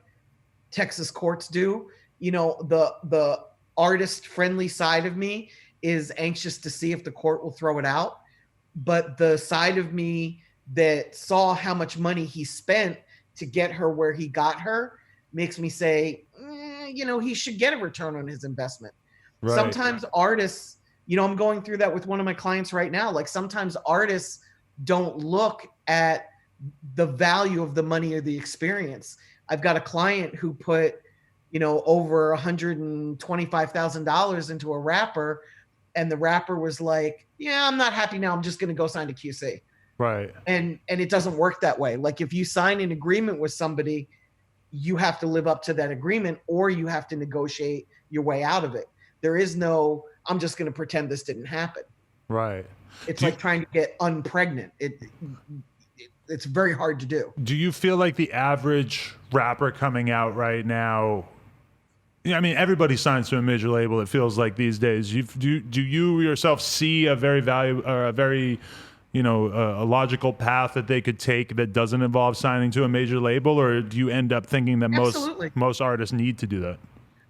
Texas courts do. You know, the artist friendly side of me is anxious to see if the court will throw it out. But the side of me that saw how much money he spent to get her where he got her makes me say, you know, he should get a return on his investment. Right. Sometimes artists, you know, I'm going through that with one of my clients right now. Like, sometimes artists don't look at the value of the money or the experience. I've got a client who put, you know, over $125,000 into a rapper, and the rapper was like, yeah, I'm not happy now, I'm just going to go sign to QC. Right. And it doesn't work that way. Like, if you sign an agreement with somebody, you have to live up to that agreement, or you have to negotiate your way out of it. There is no, I'm just going to pretend this didn't happen. Right. It's like trying to get unpregnant. It's very hard to do. Do you feel like the average rapper coming out right now, I mean, everybody signs to a major label, it feels like these days. Do you yourself see a very a logical path that they could take that doesn't involve signing to a major label, or do you end up thinking that most artists need to do that?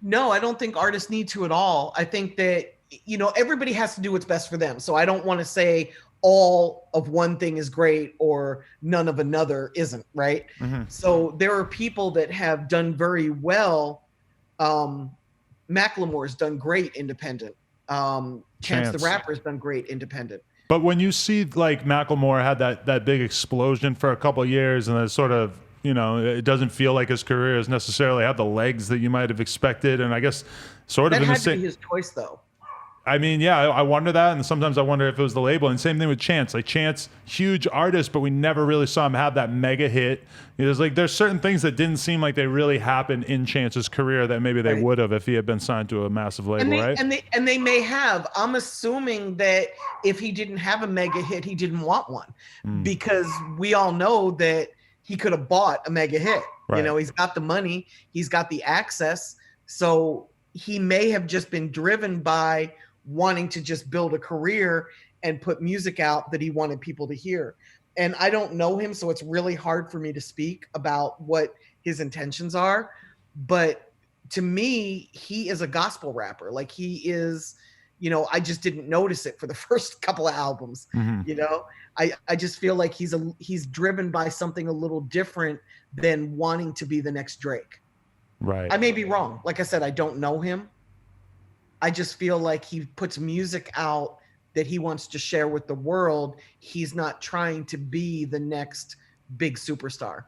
No, I don't think artists need to at all. I think that, you know, everybody has to do what's best for them. So I don't want to say all of one thing is great or none of another isn't, right? Mm-hmm. So there are people that have done very well. Macklemore's done great independent. Chance the Rapper's done great independent. But when you see like Macklemore had that big explosion for a couple of years, and then sort of, you know, it doesn't feel like his career has necessarily had the legs that you might have expected. And I guess sort of that had to be his choice, though. I mean, yeah, I wonder that, and sometimes I wonder if it was the label. And same thing with Chance. Like, Chance, huge artist, but we never really saw him have that mega hit. There's certain things that didn't seem like they really happened in Chance's career that maybe they would have if he had been signed to a massive label, right? And they may have. I'm assuming that if he didn't have a mega hit, he didn't want one, because we all know that he could have bought a mega hit. Right. You know, he's got the money, he's got the access, so he may have just been driven by wanting to just build a career and put music out that he wanted people to hear. And I don't know him, so it's really hard for me to speak about what his intentions are. But to me, he is a gospel rapper. Like, he is, you know, I just didn't notice it for the first couple of albums. Mm-hmm. You know, I just feel like he's driven by something a little different than wanting to be the next Drake. Right. I may be wrong. Like I said, I don't know him. I just feel like he puts music out that he wants to share with the world. He's not trying to be the next big superstar.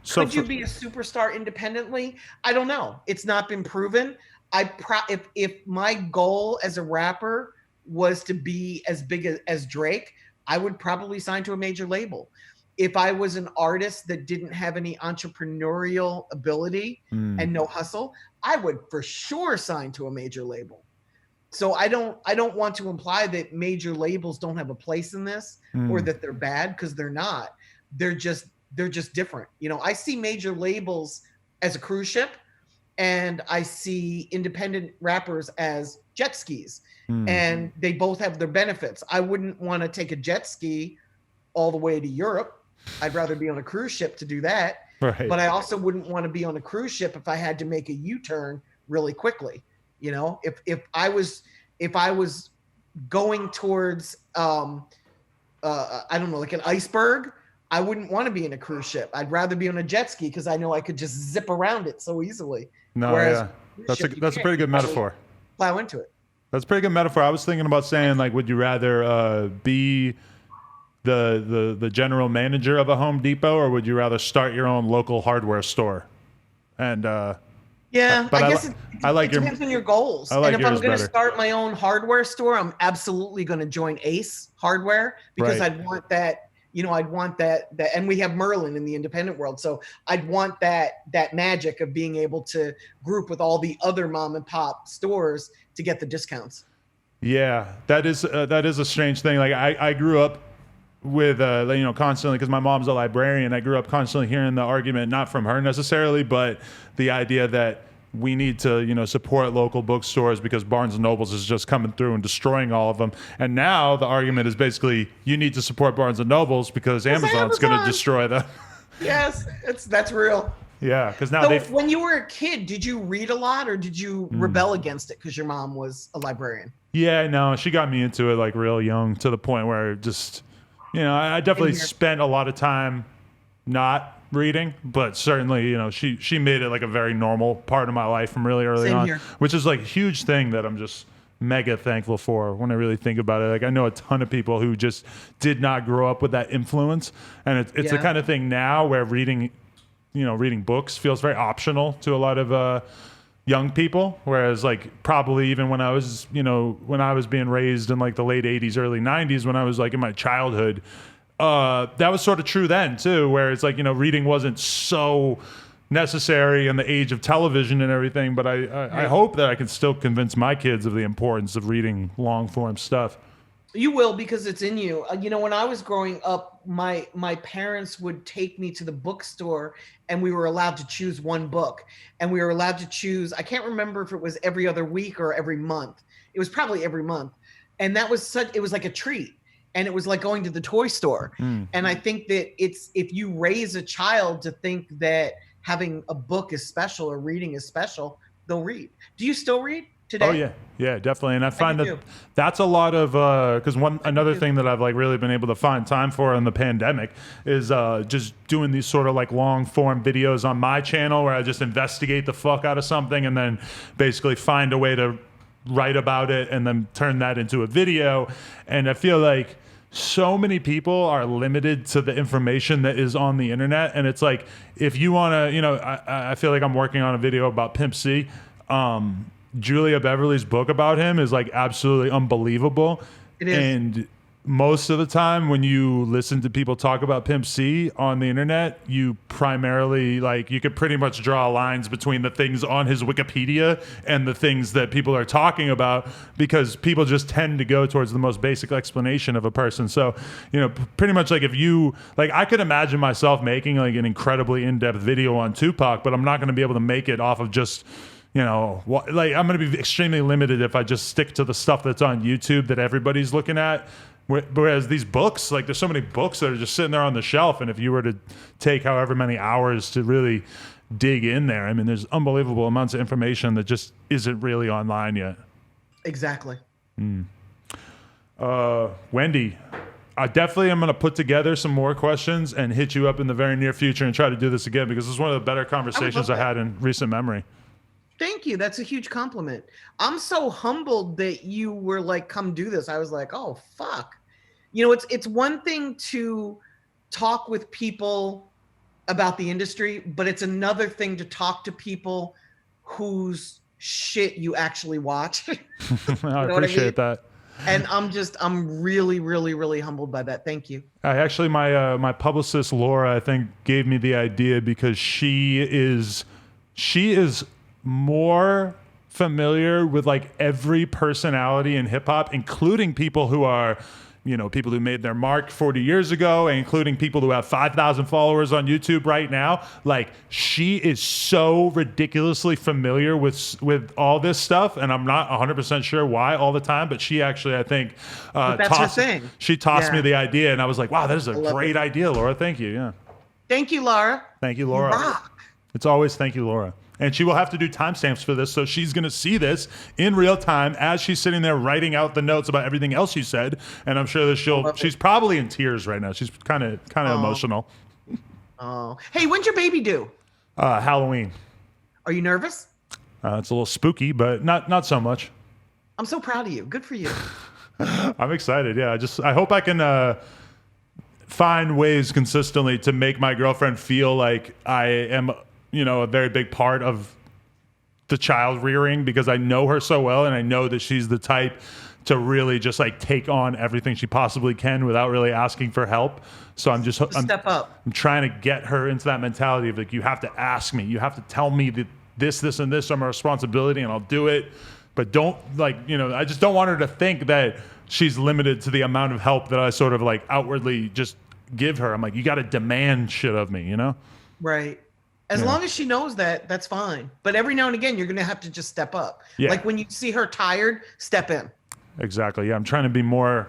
So Could you be a superstar independently? I don't know. It's not been proven. If my goal as a rapper was to be as big as Drake, I would probably sign to a major label. If I was an artist that didn't have any entrepreneurial ability and no hustle, I would for sure sign to a major label. So I don't want to imply that major labels don't have a place in this or that they're bad, because they're not. They're just different. You know, I see major labels as a cruise ship, and I see independent rappers as jet skis, and they both have their benefits. I wouldn't want to take a jet ski all the way to Europe. I'd rather be on a cruise ship to do that. Right. But I also wouldn't want to be on a cruise ship if I had to make a U-turn really quickly. You know, if I was going towards I don't know, like an iceberg, I wouldn't want to be in a cruise ship. I'd rather be on a jet ski because I know I could just zip around it so easily. No, Whereas that's a pretty good metaphor. Plow into it. That's a pretty good metaphor. I was thinking about saying, like, would you rather be the general manager of a Home Depot, or would you rather start your own local hardware store? And yeah, but I guess it depends on your goals. I like and if I'm yours going to better. start my own hardware store, I'm absolutely going to join Ace Hardware, because Right. I'd want that. You know, I'd want that, and we have Merlin in the independent world, so I'd want that magic of being able to group with all the other mom and pop stores to get the discounts. Yeah, that is a strange thing. Like I grew up with constantly, because my mom's a librarian. I grew up constantly hearing the argument, not from her necessarily, but the idea that we need to support local bookstores because Barnes and Nobles is just coming through and destroying all of them. And now the argument is basically you need to support Barnes and Nobles because Amazon's going to destroy them. Yes, that's real. Yeah, because now when you were a kid, did you read a lot, or did you rebel against it because your mom was a librarian? Yeah, no, she got me into it like real young, to the point where just, I definitely spent a lot of time not reading, but certainly, she made it like a very normal part of my life from really early Same on, here. which is like a huge thing that I'm just mega thankful for when I really think about it. Like I know a ton of people who just did not grow up with that influence, and it's the kind of thing now where reading books feels very optional to a lot of young people, whereas like probably even when I was being raised in like the late 80s, early 90s, when I was like in my childhood, that was sort of true then too, where it's like, reading wasn't so necessary in the age of television and everything, but I hope that I can still convince my kids of the importance of reading long form stuff. You will, because it's in you. When I was growing up, my parents would take me to the bookstore, and we were allowed to choose one book, and we were allowed to choose, I can't remember if it was every other week or every month. It was probably every month. And it was like a treat. And it was like going to the toy store. And I think that if you raise a child to think that having a book is special or reading is special, they'll read. Do you still read today? Oh yeah, definitely. And I find that's a lot of because another thing that I've like really been able to find time for in the pandemic is just doing these sort of like long form videos on my channel where I just investigate the fuck out of something and then basically find a way to write about it and then turn that into a video. And I feel like so many people are limited to the information that is on the internet, and it's like if you want to, I feel like I'm working on a video about Pimp C. Julia Beverly's book about him is like absolutely unbelievable. It is. And most of the time when you listen to people talk about Pimp C on the internet, you primarily you could pretty much draw lines between the things on his Wikipedia and the things that people are talking about, because people just tend to go towards the most basic explanation of a person. So, pretty much like if you I could imagine myself making like an incredibly in-depth video on Tupac, but I'm not going to be able to make it off of just I'm going to be extremely limited if I just stick to the stuff that's on YouTube that everybody's looking at. Whereas these books, there's so many books that are just sitting there on the shelf, and if you were to take however many hours to really dig in there, I mean, there's unbelievable amounts of information that just isn't really online yet. Exactly. Wendy, I definitely am going to put together some more questions and hit you up in the very near future and try to do this again, because it's one of the better conversations I had in recent memory. Thank you. That's a huge compliment. I'm so humbled that you were like, come do this. I was like, oh, fuck. It's one thing to talk with people about the industry, but it's another thing to talk to people whose shit you actually watch. I appreciate that. And I'm really, really, really humbled by that. Thank you. Actually, my publicist Laura, I think, gave me the idea because she is more familiar with like every personality in hip hop, including people who are, people who made their mark 40 years ago, and including people who have 5,000 followers on YouTube right now. Like, she is so ridiculously familiar with all this stuff, and I'm not 100% sure why all the time, but she actually, I think, that's her thing. She tossed me the idea, and I was like, wow, that is a great idea, Laura. Thank you. Yeah. Thank you, Laura. Thank you, Laura. You rock. It's always thank you, Laura. And she will have to do timestamps for this, so she's going to see this in real time as she's sitting there writing out the notes about everything else you said. And I'm sure that she's probably in tears right now. She's kind of emotional. Oh, hey, when's your baby due? Halloween. Are you nervous? It's a little spooky, but not so much. I'm so proud of you. Good for you. I'm excited. Yeah, I hope I can find ways consistently to make my girlfriend feel like I am, a very big part of the child rearing, because I know her so well, and I know that she's the type to really just like take on everything she possibly can without really asking for help. So I'm step up. I'm trying to get her into that mentality of like, you have to ask me, you have to tell me that this and this are my responsibility, and I'll do it. But don't I just don't want her to think that she's limited to the amount of help that I sort of like outwardly just give her. I'm like, you got to demand shit of me, Right. As long as she knows that, that's fine. But every now and again, you're going to have to just step up. Yeah. Like when you see her tired, step in. Exactly. Yeah. I'm trying to be more,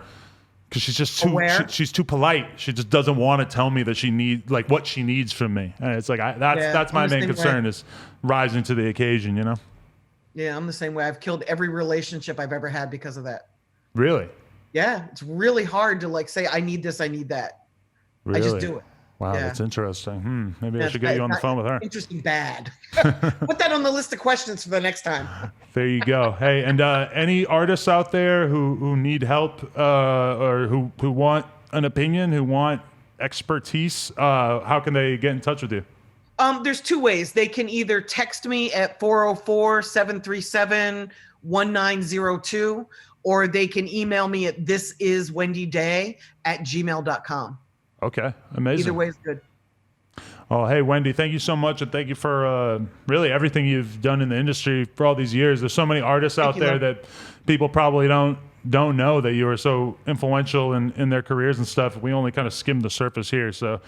because she's just too, she's too polite. She just doesn't want to tell me that she needs, like, what she needs from me. And it's like, that's my main concern is rising to the occasion, Yeah, I'm the same way. I've killed every relationship I've ever had because of that. Really? Yeah. It's really hard to like say, I need this, I need that. Really? I just do it. Wow, that's interesting. Maybe I should get you on the phone with her. Interesting bad. Put that on the list of questions for the next time. There you go. Hey, and any artists out there who need help or who want an opinion, who want expertise, how can they get in touch with you? There's two ways. They can either text me at 404-737-1902, or they can email me at thisiswendyday@gmail.com. Okay, amazing. Either way is good. Oh, hey, Wendy, thank you so much. And thank you for really everything you've done in the industry for all these years. There's so many artists out there that people probably don't know that you were so influential in their careers and stuff. We only kind of skimmed the surface here. So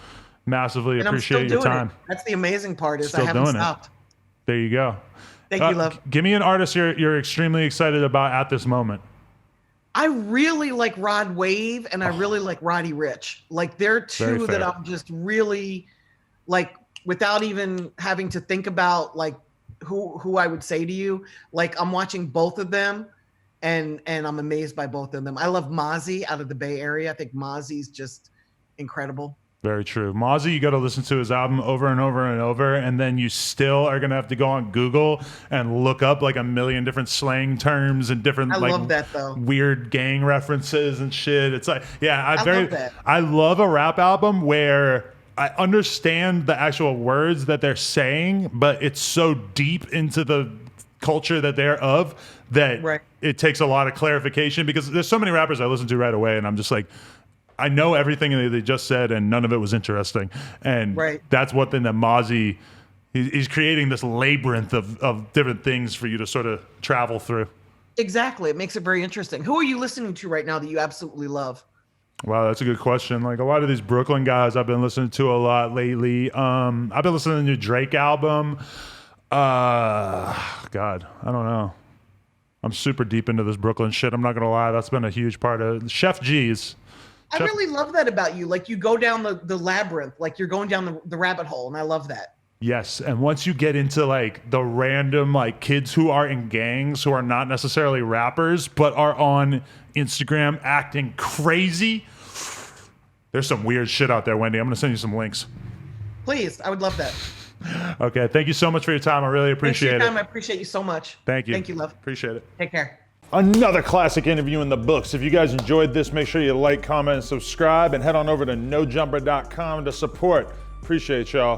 massively appreciate your time. That's the amazing part is I haven't stopped. There you go. Thank you, love. Give me an artist you're extremely excited about at this moment. I really like Rod Wave, and I really like Roddy Rich. Like, they're two that I'm just really like, without even having to think about like who I would say to you. Like, I'm watching both of them, and I'm amazed by both of them. I love Mozzy out of the Bay Area. I think Mozzy's just incredible. Very true. Mozzy, you got to listen to his album over and over and over, and then you still are going to have to go on Google and look up like a million different slang terms and different love that, though. Weird gang references and shit. It's like, love that. I love a rap album where I understand the actual words that they're saying, but it's so deep into the culture that they're of that it takes a lot of clarification, because there's so many rappers I listen to right away and I'm just like, I know everything that they just said, and none of it was interesting. And that's one thing that Mozzy, he's creating this labyrinth of different things for you to sort of travel through. Exactly. It makes it very interesting. Who are you listening to right now that you absolutely love? Wow, that's a good question. Like, a lot of these Brooklyn guys I've been listening to a lot lately. I've been listening to the new Drake album. God, I don't know. I'm super deep into this Brooklyn shit. I'm not going to lie. That's been a huge part of it. Chef G's. I really love that about you. Like, you go down the labyrinth, like you're going down the rabbit hole, and I love that. Yes, and once you get into like the random like kids who are in gangs who are not necessarily rappers but are on Instagram acting crazy, there's some weird shit out there, Wendy. I'm going to send you some links. Please, I would love that. Okay, thank you so much for your time. I really appreciate it. I appreciate you so much. Thank you. Thank you, love. Appreciate it. Take care. Another classic interview in the books. If you guys enjoyed this, make sure you like, comment, and subscribe, and head on over to nojumper.com to support. Appreciate y'all.